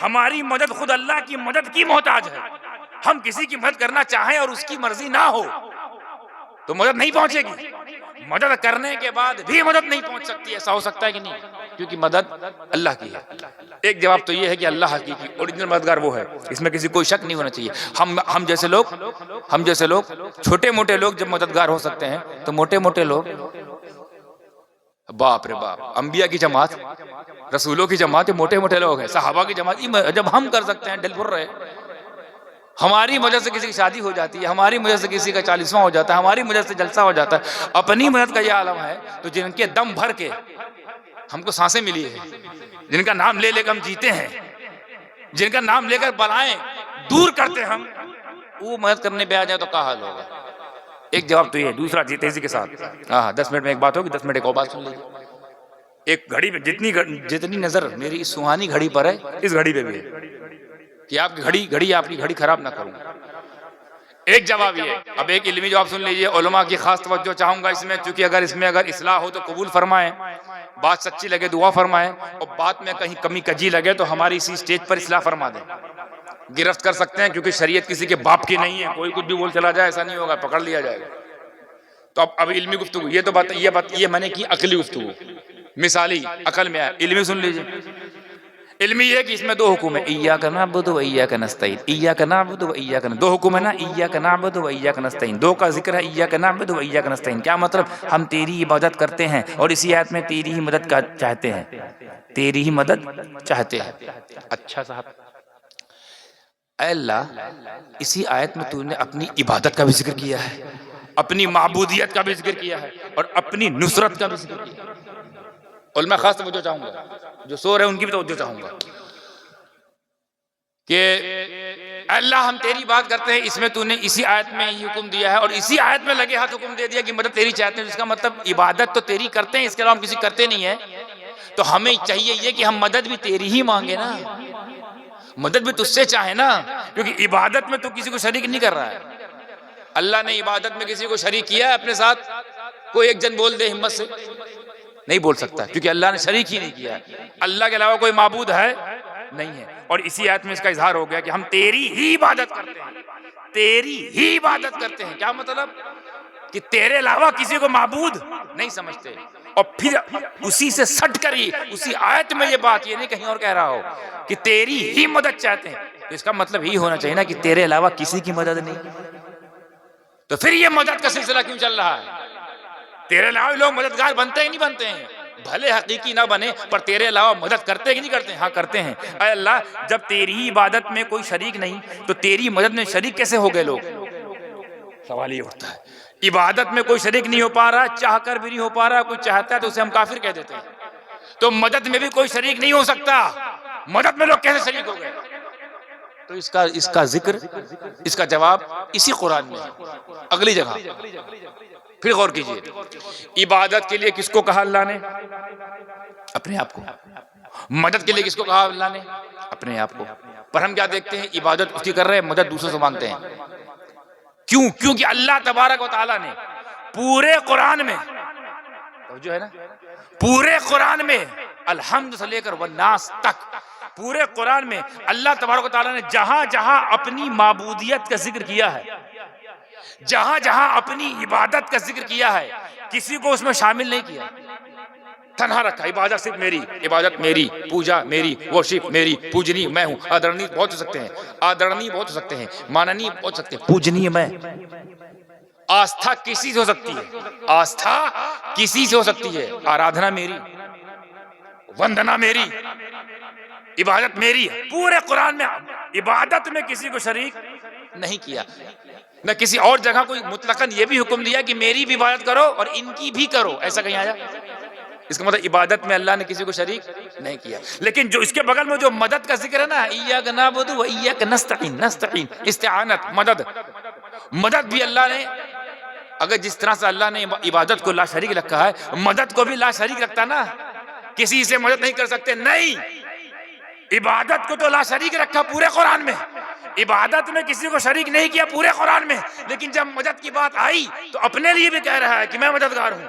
Speaker 2: ہماری مدد خود اللہ کی مدد کی محتاج ہے. ہم کسی کی مدد کرنا چاہیں اور اس کی مرضی نہ ہو تو مدد نہیں پہنچے گی. مدد کرنے کے بعد بھی مدد نہیں پہنچ سکتی. ایسا ہو سکتا ہے کہ نہیں؟ کیونکہ مدد اللہ کی ہے. ایک جواب تو یہ ہے کہ اللہ حقیقی اوریجنل مددگار وہ ہے, اس میں کسی کوئی شک نہیں ہونا چاہیے. ہم جیسے لوگ چھوٹے موٹے لوگ جب مددگار ہو سکتے ہیں تو موٹے موٹے لوگ, باپ رے باپ, انبیاء کی جماعت, رسولوں کی جماعت, موٹے موٹے لوگ ہیں, صحابہ کی جماعت, جب ہم کر سکتے ہیں ڈل پھر رہے. ہماری مدد سے کسی کی شادی ہو جاتی ہے, ہماری مدد سے کسی کا 40واں ہو جاتا ہے, ہماری مدد سے جلسہ ہو جاتا ہے. اپنی مدد کا یہ عالم ہے تو جن کے دم بھر کے ہم کو سانسیں ملی ہے, جن کا نام لے لے کر ہم جیتے ہیں, جن کا نام لے کر بلائیں دور کرتے ہم, وہ مدد کرنے پہ آ جائے تو کیا حال ہوگا؟ ایک جواب تو یہ ہے. دوسرا جی تیزی کے ساتھ, 10 منٹ میں ایک بات ہوگی, 10 منٹ ایک اور بات سن لیجیے. ایک گھڑی پہ جتنی نظر میری اس سہانی گھڑی پر ہے, اس گھڑی پہ بھی ہے کہ آپ کی گھڑی خراب نہ کروں. ایک جواب یہ ہے. اب ایک علمی جواب سن لیجئے, علماء کی خاص توجہ چاہوں گا اس میں, چونکہ اگر اصلاح ہو تو قبول فرمائیں, بات سچی لگے دعا فرمائیں, اور بات میں کہیں کمی کجی لگے تو ہماری اسی سٹیج پر اصلاح فرما دیں. گرفت کر سکتے ہیں کیونکہ شریعت کسی کے باپ کی نہیں ہے, کوئی کچھ بھی بول چلا جائے ایسا نہیں ہوگا, پکڑ لیا جائے گا. تو اب علمی گفتگو, یہ میں نے کی عقلی گفتگو, مثالی عقل میں آیا. علمی سن لیجئے. علمی یہ ہے کہ اس میں 2 حکم ہے, ایاک نعبد و ایاک نستعین. ایاک نعبد و ایاک نستعین, 2 حکم ہے نا, ایاک نعبد و ایاک نستعین. 2 کا ذکر ہے, ایاک نعبد و ایاک نستعین. کیا مطلب؟ ہم تیری عبادت کرتے ہیں اور اسی آیت میں تیری ہی مدد کا چاہتے ہیں, تیری ہی مدد چاہتے ہیں. اچھا صاحب, اے اللہ اسی آیت میں تو نے اپنی عبادت کا بھی ذکر کیا ہے, اپنی معبودیت کا بھی ذکر کیا ہے, اور اپنی نصرت کا بھی ذکر کیا ہے. علماء خاص توجہ چاہوں گا, جو سو رہے ہیں ان کی بھی توجہ چاہوں گا کہ اللہ ہم تیری بات کرتے ہیں, اس میں تو نے اسی آیت میں ہی حکم دیا ہے, اور اسی آیت میں لگے ہاتھ حکم دے دیا کہ مدد تیری چاہتے ہیں. جس کا مطلب عبادت تو تیری کرتے ہیں, اس کے علاوہ ہم کسی کرتے نہیں ہیں. تو ہمیں چاہیے یہ کہ ہم مدد بھی تیری ہی مانگے نا, مدد بھی تجھ سے چاہے نا, کیونکہ عبادت میں تو کسی کو شریک نہیں کر رہا ہے. اللہ نے عبادت میں کسی کو شریک کیا ہے اپنے ساتھ؟ کوئی ایک جن بول دے ہمت سے, نہیں بول سکتا, کیونکہ اللہ نے شریک ہی نہیں کیا. اللہ کے علاوہ کوئی معبود ہے نہیں ہے. اور اسی آیت میں اس کا اظہار ہو گیا کہ ہم تیری ہی عبادت کرتے ہیں, تیری ہی عبادت کرتے ہیں. کیا مطلب؟ کہ تیرے علاوہ کسی کو معبود نہیں سمجھتے. اور پھر اسی سے سٹ کر ہی اسی آیت میں یہ بات, یہ نہیں کہیں اور کہہ رہا ہو, کہ تیری ہی مدد چاہتے ہیں. تو اس کا مطلب ہی ہونا چاہیے نا کہ تیرے علاوہ کسی کی مدد نہیں. تو پھر یہ مدد کا سلسلہ کیوں چل رہا ہے؟ تیرے علاوہ لوگ مددگار بنتے ہیں نہیں بنتے ہیں, بھلے حقیقی نہ بنے پر تیرے علاوہ مدد کرتے ہیں کہ نہیں کرتے ہیں؟ ہاں کرتے ہیں. اے اللہ جب تیری ہی عبادت میں کوئی شریک نہیں تو تیری مدد میں شریک کیسے ہو گئے لوگ؟ سوال یہ اٹھتا ہے. عبادت میں کوئی شریک نہیں ہو پا رہا, چاہ کر بھی نہیں ہو پا رہا, کوئی چاہتا ہے تو اسے ہم کافر کہہ دیتے ہیں. تو مدد میں بھی کوئی شریک نہیں ہو سکتا, مدد میں لوگ کیسے شریک ہو گئے؟ تو اس کا ذکر, اس کا جواب اسی قرآن میں ہے, اگلی جگہ. پھر غور کیجئے, عبادت کے لیے کس کو کہا اللہ نے؟ اپنے آپ کو. مدد کے لیے کس کو کہا اللہ نے؟ اپنے آپ کو. پر ہم کیا دیکھتے ہیں, عبادت اس کی کر رہے ہیں, مدد دوسروں سے مانگتے ہیں. کیوں؟ کیونکہ اللہ تبارک و تعالیٰ نے پورے قرآن میں, جو ہے نا, پورے قرآن میں الحمد سے لے کر والناس تک, پورے قرآن میں اللہ تبارک و تعالیٰ نے جہاں جہاں اپنی معبودیت کا ذکر کیا ہے, جہاں جہاں اپنی عبادت کا ذکر کیا ہے, کسی کو اس میں شامل نہیں کیا, تنہا رکھا. عبادت صرف میری, عبادت میری, پوجا میری, ورشپ میری, پوجنی میں ہوں. آدرنی بہت ہو سکتے ہیں, آدرنی بہت ہو سکتے ہیں, ماننی بہت ہو سکتے ہیں, پوجنی میں. آستھا کسی سے ہو سکتی ہے, آستھا کسی سے ہو سکتی ہے. آرادھنا میری, وندنا میری, عبادت میری ہے. پورے قرآن میں عبادت میں کسی کو شریک نہیں کیا. نہ کسی اور جگہ کوئی مطلقاً یہ بھی حکم دیا کہ میری بھی عبادت کرو اور ان کی بھی کرو, ایسا کہیں آیا؟ اس کا مطلب عبادت میں اللہ نے کسی کو شریک نہیں کیا. لیکن جو اس کے بغل میں جو مدد کا ذکر ہے نا, ایاک نعبد و ایاک نستعین, نستعین استعانت, مدد. مدد بھی اللہ نے, اگر جس طرح سے اللہ نے عبادت کو لا شریک رکھا ہے, مدد کو بھی لا شریک رکھتا نا. کسی سے مدد نہیں کر سکتے, نہیں, عبادت کو تو لا شریک رکھا پورے قرآن میں, عبادت میں کسی کو شریک نہیں کیا پورے قرآن میں. لیکن جب مدد کی بات آئی تو اپنے لیے بھی کہہ رہا ہے کہ میں مددگار ہوں.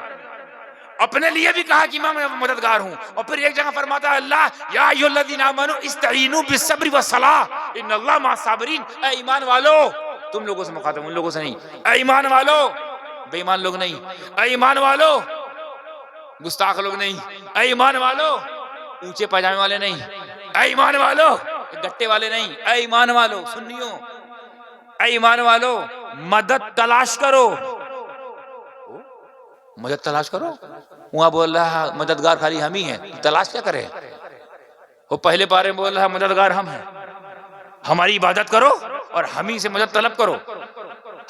Speaker 2: اپنے لیے بھی کہا کہ میں مددگار ہوں، اور پھر ایک جگہ فرماتا ہے اللہ یا ایھا الذین آمنوا استعینوا بالصبر والصلاۃ ان اللہ مع الصابرین، اے ایمان والو، تم لوگوں سے مخاطب، ان لوگوں سے نہیں، اے ایمان والو، بے ایمان لوگ نہیں، اے ایمان والو، گستاخ لوگ نہیں، اے ایمان والو، اونچے پاجامے والے نہیں، اے ایمان والو، گٹے والے نہیں، اے ایمان والو، سنیوں، اے ایمان والو، مدد تلاش کرو، مدد تلاش کرو۔ وہاں بول رہا ہے مددگار خالی ہم ہی ہیں، تلاش کیا کرے؟ وہ پہلے پارے میں بول رہا ہے مددگار ہم ہیں، ہماری عبادت کرو اور ہم ہی سے مدد طلب کرو،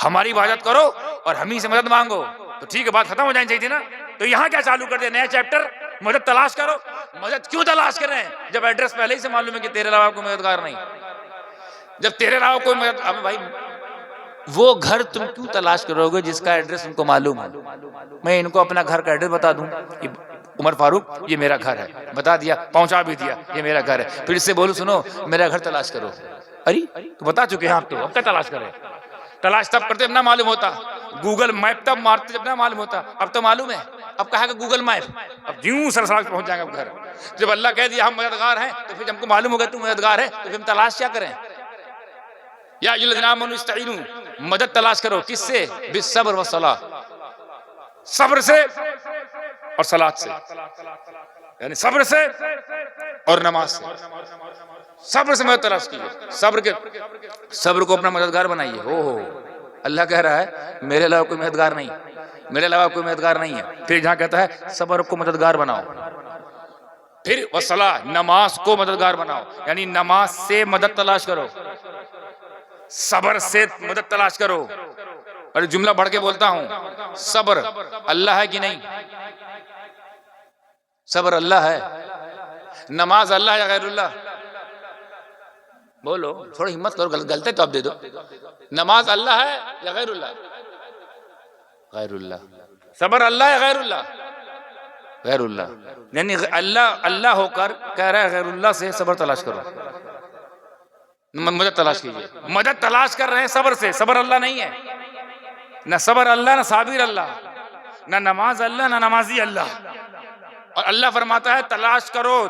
Speaker 2: ہماری عبادت کرو اور ہم ہی سے مدد مانگو، تو ٹھیک ہے، بات ختم ہو جانی چاہیے تھی نا۔ تو یہاں کیا چالو کر دیا، نیا چیپٹر، مدد تلاش کرو۔ مدد کیوں تلاش کر رہے ہیں جب ایڈریس پہلے ہی سے معلوم ہے کہ تیرے علاوہ کوئی مددگار نہیں؟ جب تیرے علاوہ کوئی مدد، اب بھائی وہ گھر تم کیوں تلاش کرو گے جس کا ایڈریس ان کو معلوم ہے؟ میں ان کو اپنا گھر کا ایڈریس بتا دوں، عمر فاروق یہ میرا گھر ہے، بتا دیا، پہنچا بھی دیا، یہ میرا گھر ہے، پھر اس سے بولو سنو میرا گھر تلاش کرو، ارے تو بتا چکے ہیں آپ، تو اب کیا تلاش کریں؟ تلاش تب کرتے جب نہ معلوم ہوتا، گوگل میپ تب مارتے جب نہ معلوم ہوتا، اب تو معلوم ہے، اب کہا کہ گوگل میپ، اب جیوں سرسراج پہنچ جائیں گے گھر۔ جب اللہ کہہ دیا ہم مددگار ہیں، تو پھر جب ہم کو معلوم ہو گیا تو مددگار ہے، تو پھر ہم تلاش کیا کریں؟ یا ایھا الذین آمنوا استعینوا، مدد تلاش کرو، کس سے؟ بالصبر والصلاۃ، صبر سے اور صلاۃ سے، یعنی صبر سے اور نماز سے، صبر سے مدد تلاش کیجیے، صبر کو اپنا مددگار بنائیے۔ ہو اللہ کہہ رہا ہے میرے علاوہ کوئی مددگار نہیں، میرے علاوہ کوئی مددگار نہیں ہے۔ پھر جہاں کہتا ہے صبر کو مددگار بناؤ، پھر والصلاۃ، نماز کو مددگار بناؤ، یعنی نماز سے مدد تلاش کرو، صبر سے مدد تلاش کرو۔ اور جملہ بڑھ کے بولتا ہوں، صبر اللہ ہے کہ نہیں؟ صبر اللہ ہے، نماز اللہ ہے یا غیر اللہ؟ بولو، تھوڑی ہمت کرو، غلطے تو اب دے دو، نماز اللہ ہے یا غیر اللہ؟ غیر اللہ۔ صبر اللہ ہے غیر اللہ؟ غیر اللہ، یعنی اللہ ہو کر کہہ رہا ہے غیر اللہ سے صبر تلاش کرو، مدد تلاش کیجیے۔ مدد تلاش کر رہے ہیں صبر سے، صبر اللہ نہیں ہے، نہ صبر اللہ، نہ صابر اللہ، نہ نماز اللہ، نہ نمازی اللہ۔ اور اللہ فرماتا ہے تلاش کرو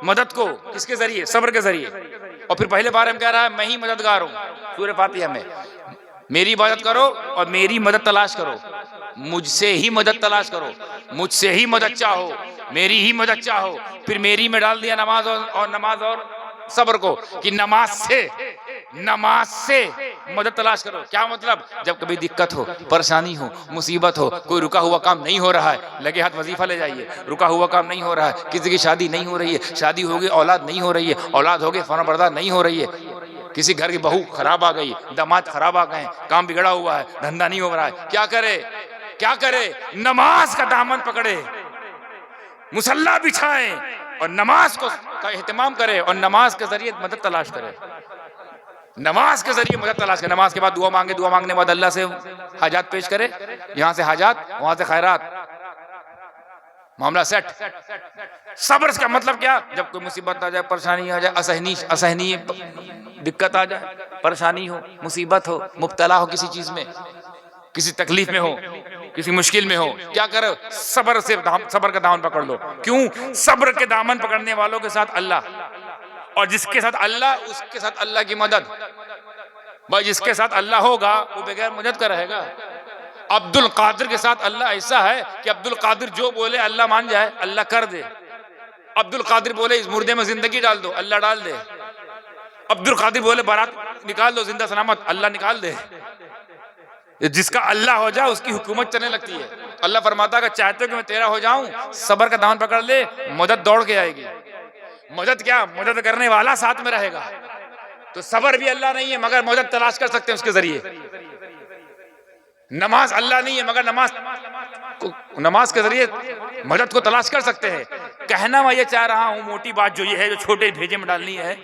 Speaker 2: مدد کو، کس کے ذریعے؟ صبر کے ذریعے۔ اور پھر پہلے بارے میں کہہ رہا ہے میں ہی مددگار ہوں، سورہ فاتحہ میں، میری عبادت کرو اور میری مدد تلاش کرو، مجھ سے ہی مدد تلاش کرو، مجھ سے ہی مدد چاہو، میری ہی مدد چاہو۔ پھر میری میں ڈال دیا نماز اور صبر کو، کہ نماز سے مدد تلاش کرو۔ کیا مطلب؟ جب کبھی دقت ہو، پریشانی ہو، مصیبت ہو، کوئی رکا ہوا کام نہیں ہو رہا ہے، لگے ہاتھ وظیفہ لے جائیے۔ رکا ہوا کام نہیں ہو رہا ہے، کسی کی شادی نہیں ہو رہی ہے، شادی ہوگی اولاد نہیں ہو رہی ہے، اولاد ہوگی فرما بردار نہیں ہو رہی ہے، کسی گھر کی بہو خراب آ گئی، داماد خراب آ گئے، کام بگڑا ہوا ہے، دھندا نہیں ہو رہا ہے، کیا کرے؟ نماز کا دامن پکڑے، مصلی بچھائیں اور نماز کا اہتمام کرے، اور نماز کے ذریعے مدد تلاش کرے، نماز کے ذریعے مدد تلاش کرے۔ نماز کے بعد دعا مانگے، دعا مانگنے کے بعد اللہ سے حاجات پیش کرے، یہاں سے حاجات، وہاں سے خیرات، معاملہ سیٹ۔ صبر کا مطلب کیا؟ جب کوئی مصیبت آ جائے، پریشانی آ جائے، اسہنی دقت آ جائے، پریشانی ہو، مصیبت ہو، مبتلا ہو کسی چیز میں، کسی تکلیف میں ہو، کسی مشکل میں ہو، کیا کرو؟ صبر کا دامن پکڑ لو۔ کیوں؟ صبر کے دامن پکڑنے والوں کے ساتھ اللہ، اور جس کے ساتھ اللہ، اس کے ساتھ اللہ کی مدد۔ بھائی جس کے ساتھ اللہ ہوگا وہ بغیر مدد کا رہے گا۔ عبد القادر کے ساتھ اللہ ایسا ہے کہ عبد القادر جو بولے اللہ مان جائے، اللہ کر دے۔ عبد القادر بولے اس مردے میں زندگی ڈال دو، اللہ ڈال دے۔ عبد القادر بولے بارات نکال دو زندہ سلامت، اللہ نکال دے۔ جس کا اللہ ہو جائے اس کی حکومت چلنے لگتی ہے۔ اللہ فرماتا ہے کہ چاہتے ہو کہ میں تیرا ہو جاؤں، صبر کا دامن پکڑ لے، مدد دوڑ کے آئے گی۔ مدد کیا؟ مدد کرنے والا ساتھ میں رہے گا۔ تو صبر بھی اللہ نہیں ہے مگر مدد تلاش کر سکتے ہیں اس کے ذریعے۔ نماز اللہ نہیں ہے مگر نماز کے ذریعے مدد کو تلاش کر سکتے ہیں۔ کہنا میں یہ چاہ رہا ہوں، موٹی بات جو یہ ہے، جو چھوٹے بھیجے میں ڈالنی ہے،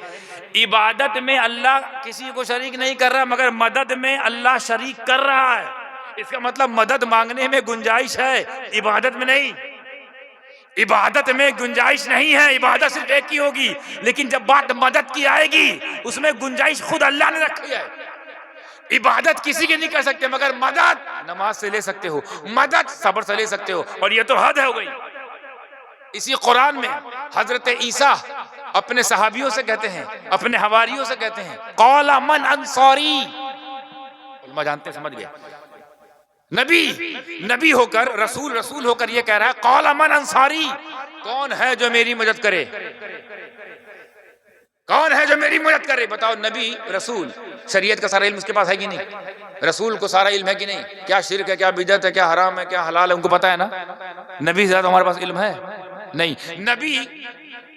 Speaker 2: عبادت میں اللہ کسی کو شریک نہیں کر رہا مگر مدد میں اللہ شریک کر رہا ہے۔ اس کا مطلب مدد مانگنے میں گنجائش ہے، عبادت میں نہیں۔ عبادت میں گنجائش نہیں ہے، عبادت صرف ایک کی ہوگی، لیکن جب بات مدد کی آئے گی اس میں گنجائش خود اللہ نے رکھی ہے۔
Speaker 1: عبادت کسی کی نہیں کر سکتے، مگر مدد نماز سے لے سکتے ہو، مدد صبر سے لے سکتے ہو، اور یہ تو حد ہو گئی۔ اسی قرآن میں حضرت عیسیٰ اپنے صحابیوں سے کہتے ہیں، اپنے حواریوں سے کہتے ہیں، قال من انصاری، علماء جانتے ہیں، سمجھ گئے، نبی ہو کر، رسول ہو کر یہ کہہ رہا ہے قال من انصاری، کون ہے جو میری مدد کرے، کون ہے جو میری مدد کرے؟ بتاؤ، نبی رسول شریعت کا سارا علم اس کے پاس ہے کہ نہیں؟ رسول کو سارا علم ہے کہ نہیں؟ کیا شرک ہے، کیا بدعت ہے، کیا حرام ہے، کیا حلال ہے، ان کو پتا ہے نا؟ نبی سے زیادہ ہمارے پاس علم ہے نہیں؟ نبی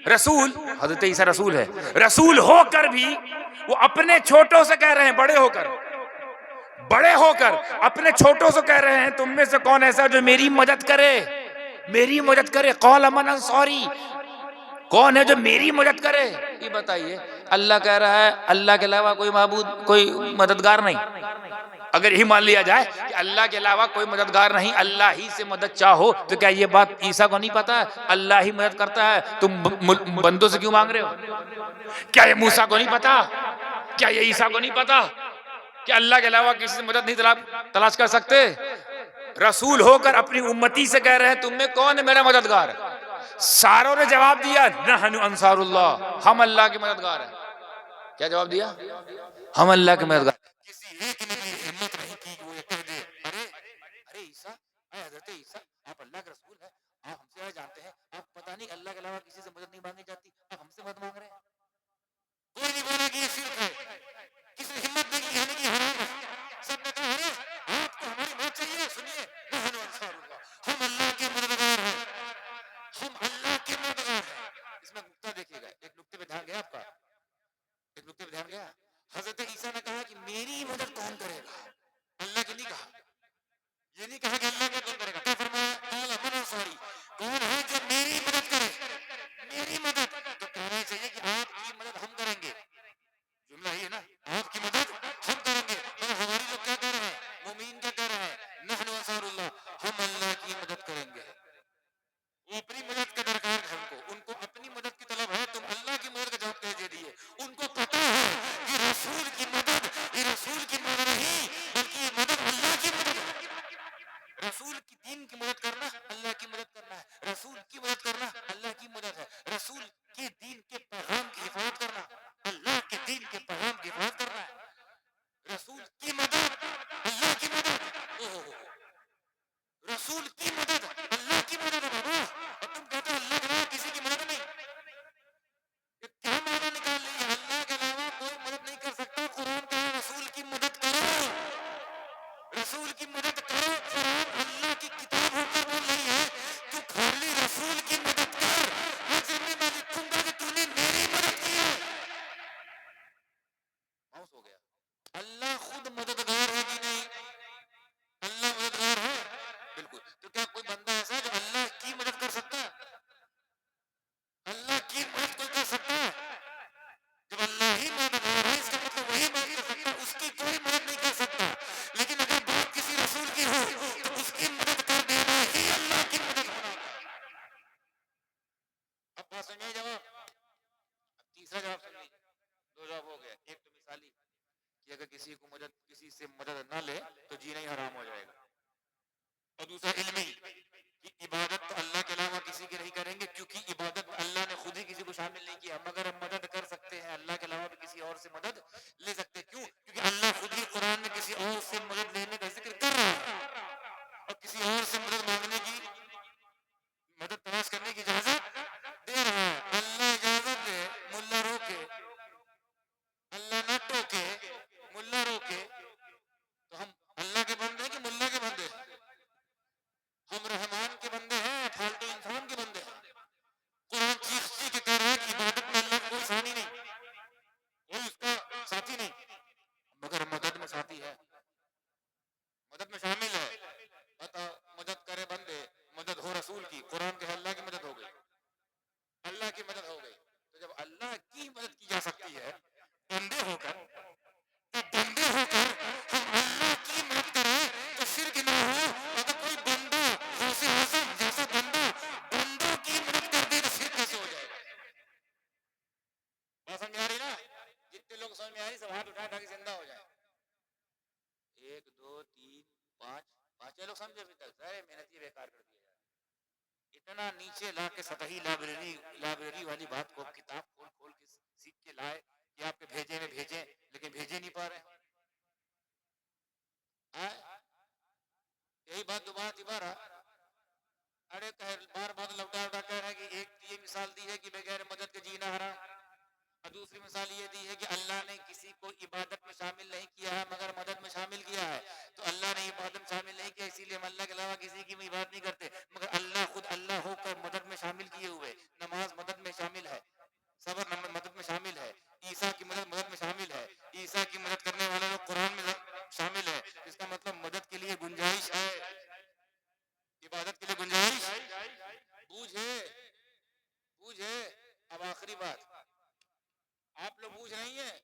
Speaker 1: رسول، حضرت عیسیٰ رسول ہے، رسول ہو کر بھی وہ اپنے چھوٹوں سے کہہ رہے ہیں، بڑے ہو کر اپنے چھوٹوں سے کہہ رہے ہیں تم میں سے کون ایسا جو میری مدد کرے، میری مدد کرے، قال من انصاری، کون ہے جو میری مدد کرے؟ یہ بتائیے، اللہ کہہ رہا ہے اللہ کے علاوہ کوئی معبود، کوئی مددگار نہیں۔ اگر یہی مان لیا جائے کہ اللہ کے علاوہ کوئی مددگار نہیں، اللہ ہی سے مدد چاہو، تو کیا یہ بات عیسیٰ کو نہیں پتا ہے اللہ ہی مدد کرتا ہے؟ تم بندوں سے کیوں مانگ رہے ہو؟ کیا یہ موسیٰ کو نہیں پتا؟ کیا یہ عیسیٰ کو نہیں پتا کہ اللہ کے علاوہ کسی سے مدد نہیں تلاش کر سکتے؟ رسول ہو کر اپنی امتی سے کہہ رہے ہیں تم میں کون ہے میرا مددگار؟ ساروں نے جواب دیا نحن انصار اللہ، ہم اللہ کے مددگار ہیں۔ کیا جواب دیا؟ ہم اللہ کے مددگار۔ کسی ایک نے بھی ہمت نہیں کی کہ وہ یہ کہہ دے ارے عیسیٰ، اے حضرت عیسیٰ، آپ اللہ کے رسول ہیں، آپ ہم سے جانتے ہیں، آپ پتہ نہیں اللہ کے علاوہ کسی سے مدد نہیں مانگی جاتی، آپ ہم سے مدد مانگ رہے ہیں۔ کوئی نہیں بولا کہ یہ شرک ہے، کسی نے ہمت نہیں کی کہنے کی حرام ہے، سب نے کہا ارے آپ کو ہماری مدد چاہیے، سنیے نحن انصار اللہ، ہم اللہ کے مددگار ہیں، ہم اللہ کے مددگار ہیں۔ اس میں نقطہ دیکھیے گا، ایک نقطے پہ دھیان گیا آپ کا، ایک نقطے پہ دھیان گیا۔ حضرت عیسیٰ نے کہا کہ میری مدد کون کرے گا؟ اللہ کی نہیں کہا، یہ نہیں کہا کہ اللہ کا کون کرے گا، کیا فرمایا؟ قال من انصاری، کون ہے جو میری مدد کرے؟ میری مدد تو کہنا چاہیے کہ آپ کی مدد ہم کریں گے، جملہ ہی ہے نا، آپ کی مدد ہم کریں گے۔ اور ہماری لوگ کیا کہہ رہے ہیں، مومین کیا کہہ رہے ہیں، نحن انصار اللہ، ہم اللہ کی مدد کریں گے۔ وہ اپنی مدد کا درکار ہے، ان کو اپنی مدد کی طلب ہے، تم اللہ کی مدد کا جواب دے دیے۔ ان کو پتا ہے کہ رسول کی مدد یہ رسول کی مدد نہیں بلکہ یہ مدد اللہ کی مدد ہے۔ رسول کی دین کی مدد کرنا اللہ کی مدد کرنا ہے، رسول کی مدد کرنا اللہ کی مدد ہے، رسول کے دین کے پیغام کی حفاظت کرنا اللہ کے دین کے پیغام کی حفاظت کرنا ہے۔ رسول کی مدد اللہ کی مدد، رسول کی مدد اللہ کی مدد ہے بابا، اور تم کہتے ہو اللہ کے علاوہ کسی کی مدد نہیں۔ یہ کیا معنی نکال لی ہے؟ اللہ کے علاوہ کوئی مدد نہیں کر سکتا، قرآن کہا رسول کی مدد کرو، رسول کی مدد کرو۔ قرآن اللہ کی کتاب ہو کر بول رہی ہے تو خالی رسول کی مدد کر، میں ذمہ میں لکھوں گا کہ تو نے میری مدد کی ہے۔ ماؤس ہو گیا۔ اللہ خود مددگار ہے کہ نہیں؟ اللہ مددگار ہے بالکل، تو کیا کوئی بندہ ایسا ہے جو اللہ کی مدد کر سکتا ہے؟ اللہ کی مدد کوئی کر سکتا ہے؟ جب اللہ ہی مددگار ہے اس کا مطلب وہی مدد کر سکتا ہے، اس کی کوئی مدد نہیں کر سکتا۔ لیکن اگر بات کسی رسول کی ہو تو اس کی مدد کر دینا ہی اللہ کی مدد ہونا۔ اب بات سمجھے جواب؟ اب تیسرا جواب سمجھے، دو جواب ہو گئے، ایک تو مثالی کہ اگر کسی سے مدد نہ لے تو جینا ہی حرام ہو جائے گا، اور دوسرا علمی کہ عبادت تو اللہ کے علاوہ کسی کی نہیں کریں گے، کیونکہ عبادت اللہ نے خود ہی کسی کو شامل نہیں کیا، مگر ہم مدد کر سکتے ہیں اللہ کے علاوہ بھی کسی اور سے مدد لے سکتے ہیں۔ کیوں؟ کیونکہ اللہ خود ہی قرآن میں کسی اور سے مدد لینے کا ذکر کر رہا ہے، اور کسی اور سے مدد مانگنے کی، مدد تلاش کرنے کی اجازت دے رہا ہے۔ اللہ اجازت دے، ملا روکے، اللہ نہ ٹوکے، ملا روکے، تو ہم اللہ کے بندے ہیں کہ ملا کے بندے ہیں؟ ہم رحمان کے بندے ہیں، پھالتو انسان کے بندے ہیں۔ قرآن چیخ کے کہہ رہا ہے کہ عبادت میں اللہ کا کوئی ثانی نہیں، کوئی اس کا ساتھی نہیں، مگر مدد میں ساتھی ہے، مدد میں شامل ہے۔ بتاؤ، مدد کرے بندے، مدد ہو رسول کی، قرآن کہ اللہ کی مدد ہو گئی، اللہ کی مدد ہو گئی۔ تو جب اللہ کی مدد کی جا سکتی ہے بندے ہو کر، تو بندے ہو کر ہم اللہ کی مدد کریں تو شرک نہ ہو۔ اگر کوئی بندہ غوث اعظم جیسا بندہ بندوں کی مدد کر دے تو شرک کیسے ہو جائے گا؟ بات سمجھ آ رہی نا؟ جتنے لوگ سمجھ میں آ رہی سب ہاتھ اٹھائے تاکہ زندہ ہو جائے۔
Speaker 2: 1 2 3 5 5 لوگ سمجھے ابھی تک؟ سارے محنتی بیکار کر دیا جائے. اتنا نیچے لا کے سطحی لائبریری والی بات کو کتاب کھول کھول کے سیکھ کے لائے کہ آپ کے بھیجے میں بھیجیں، لیکن بھیجے نہیں پا رہے. یہی بات دوبارہ ارے بار بار لوٹا لوٹا کہہ رہے ہیں کہ ایک یہ مثال دی ہے کہ بغیر مدد کے جینا حرام، اور دوسری مثال یہ دی ہے کہ اللہ نے کسی کو عبادت میں شامل نہیں کیا ہے مگر مدد میں شامل کیا ہے. تو اللہ نے عبادت میں شامل نہیں کیا اسی لیے ہم اللہ کے علاوہ کسی کی عبادت نہیں کرتے، مگر اللہ خود اللہ ہو کر مدد میں شامل کیے ہوئے. نماز مدد میں شامل ہے، صبر مدد میں شامل ہے، عیسیٰ کی مدد میں شامل ہے، عیسیٰ کی مدد کرنے والے لوگ قرآن میں شامل ہے. اس کا مطلب مدد کے لیے گنجائش ہے، عبادت کے لیے گنجائش. بوجھے. اب آخری بات آپ لوگ بوجھ رہی ہیں،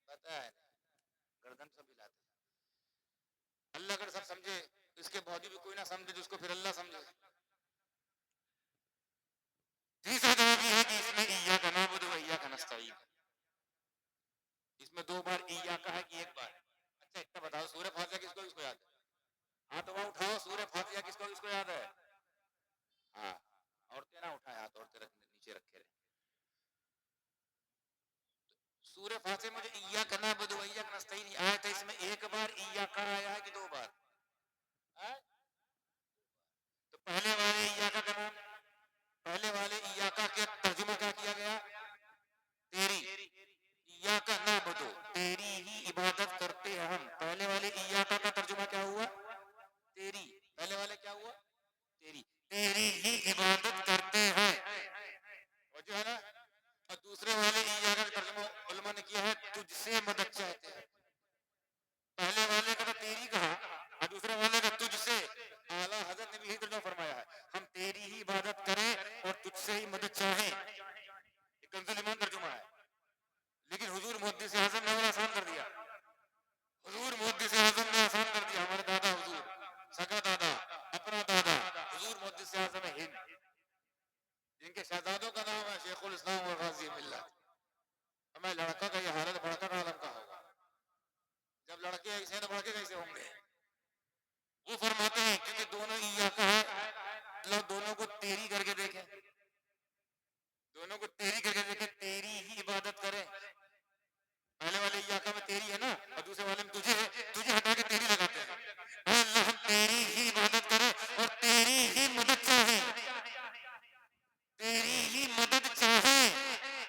Speaker 2: پتا ہے گردن سب ہلاتے ہیں. اللہ اگر سب سمجھے اس کے باوجود بھی کوئی نہ سمجھے جس کو پھر اللہ سمجھے. تیسرا جواب یہ ہے کہ اس میں ایاک نعبد و ایاک نستعین، اس میں 2 بار ایاک ہے کہ 1 بار. اچھا اتنا بتاؤ سورہ فاتحہ کس کو یاد ہے؟ ہاتھ اٹھاؤ، سورہ فاتحہ کس کو یاد ہے؟ ہاں عورتیں نہ اٹھائیں ہاتھ، عورتیں نیچے رکھے رہے. سورہ فاتحہ میں جو ایاک نعبد و ایاک نستعین آیا تھا اس میں 1 بار ایاک آیا ہے کہ 2 بار؟ تو پہلے والے ایاک کا نام، پہلے والے ایاک کا ترجمہ کیا کیا گیا؟ تیری. ایاک نعبد، تیری ہی عبادت کرتے ہیں ہم. پہلے والے ایاک کا ترجمہ کیا ہوا؟ تیری. پہلے والے کیا ہوا؟ تیری. تیری ہی عبادت کرتے ہیں، وجہ ہے نا. اور دوسرے والے ایاک کا ترجمہ علماء نے کیا ہے تجھ سے مدد چاہتے ہیں. پہلے والے کا تو تیری کہا اور دوسرے والے کا تجھ سے. اعلیٰ حضرت نے بھی یہی ترجمہ فرمایا ہے ہم تیری ہی عبادت کریں اور تجھ سے ہی مدد چاہیں. یہ کنز ایمان ترجمہ ہے. لیکن حضور محدث اعظم نے اور آسان کر دیا. حضور محدث اعظم نے آسان کر دیا. ہمارے دادا حضور، سگا دادا، اپنا دادا حضور محدث اعظم ہند، جن کے شہزادوں کا نام ہے شیخ الاسلام اور غازی ملت. ہمیں لڑکا کا یہ حالت بڑکا کا عالم کا ہوگا. جب لڑکے ایسے ہیں تو بڑکے کیسے ہوں گے؟ وہ فرماتے ہیں کیونکہ دونوں ایاک ہے، مطلب دونوں کو تیری کر کے دیکھیں، دونوں کو تیری کر کے دیکھیں، تیری ہی عبادت کریں. پہلے والے ایاک میں تیری ہے نا اور دوسرے والے میں تجھے ہے، تجھے ہٹا کے تیری لگاتے ہیں. اے اللہ ہم تیری ہی عبادت کریں اور تیری ہی مدد چاہیں، تیری ہی مدد چاہیں.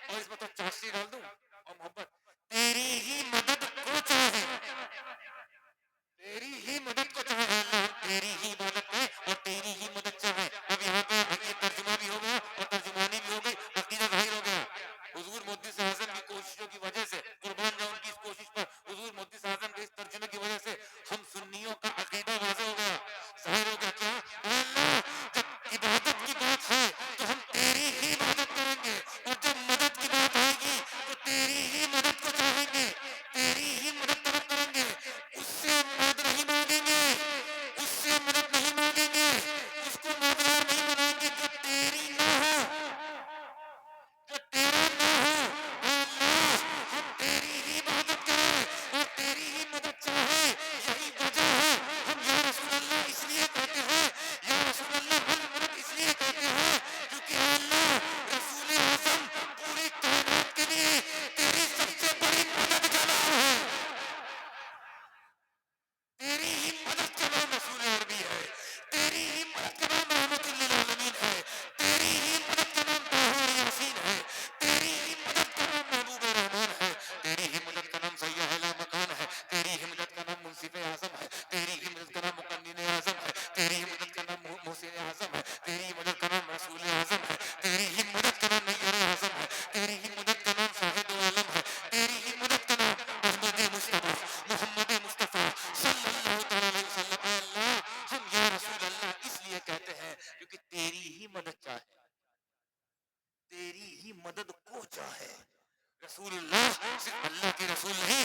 Speaker 2: اور اس میں تو چاشنی ڈال دوں اور محبت، تیری ہی مدد کو چاہیں، تیری ہی مدد کو چاہیں. اللہ ہم تیری ہی عبادت کریں اور تیری ہی مدد چاہیں. اب یہاں پہ یہ ترجمہ بھی ہو گیا اور ترجمانی بھی ہو گئی، عقیدہ ظاہر ہو گیا. حضور محدث اعظم کی کوششوں کی وجہ سے، قربان جاؤں ان کی اس کوشش پر، حضور محدث اعظم کے اس ترجمے کی وجہ سے ہم سنیوں کا عقیدہ واضح ہو گیا، ظاہر ہو گیا. کیا؟ اے اللہ جب عبادت کی بات ہے تو ہم تیری ہی عبادت کریں گے، اور جب مدد کی بات آئے گی تو تیری ہی مدد کو چاہیں گے، تیری ہی مدد طلب کریں گے. اس سے مدد نہیں مانگیں گے، اس سے مدد نہیں مانگیں گے، اس کو مددگار نہیں بنائیں گے جو تیری نہ ہو، جو تیرا نہ ہو. اے اللہ ہم تیری ہی عبادت کریں اور تیری ہی مدد چاہیں. یہی وجہ ہے ہم یا رسول اللہ اس لیے کہتے ہیں، یا رسول اللہ المدد اس لیے کہتے ہیں کیونکہ اے اللہ رسول اعظم پوری کائنات کے لیے تیری سب سے بڑی مدد کا نام ہے. تیری ہی مدد کا نام رسول عربی ہے، تیری ہی مدد کا نام رحمت للعالمین ہے، تیری ہی مدد کا نام طہ اور یاسین ہے، تیری ہی مدد کا نام محبوب رحمان ہے، تیری ہی مدد کا نام سیاح لا مکان ہے، تیری ہی مدد کا نام منصف اعظم ہے، تیری ہی مدد کا نام مقنن اعظم ہے، تیری ہی مدد کا نام محسن اعظم ہے، تیری ہی مدد کا نام رسول اعظم ہے، تیری ہی مدد کا نام نیر اعظم ہے، تیری ہی مدد کا نام شاہد عالم ہے، تیری ہی مدد کا نام محمد مصطفیٰ صلی اللہ تعالی علیہ وسلم. اے اللہ ہم یا رسول اللہ اس لیے کہتے ہیں کیونکہ تیری ہی مدد چاہے، تیری ہی مدد کو چاہے. رسول اللہ صرف اللہ کے رسول نہیں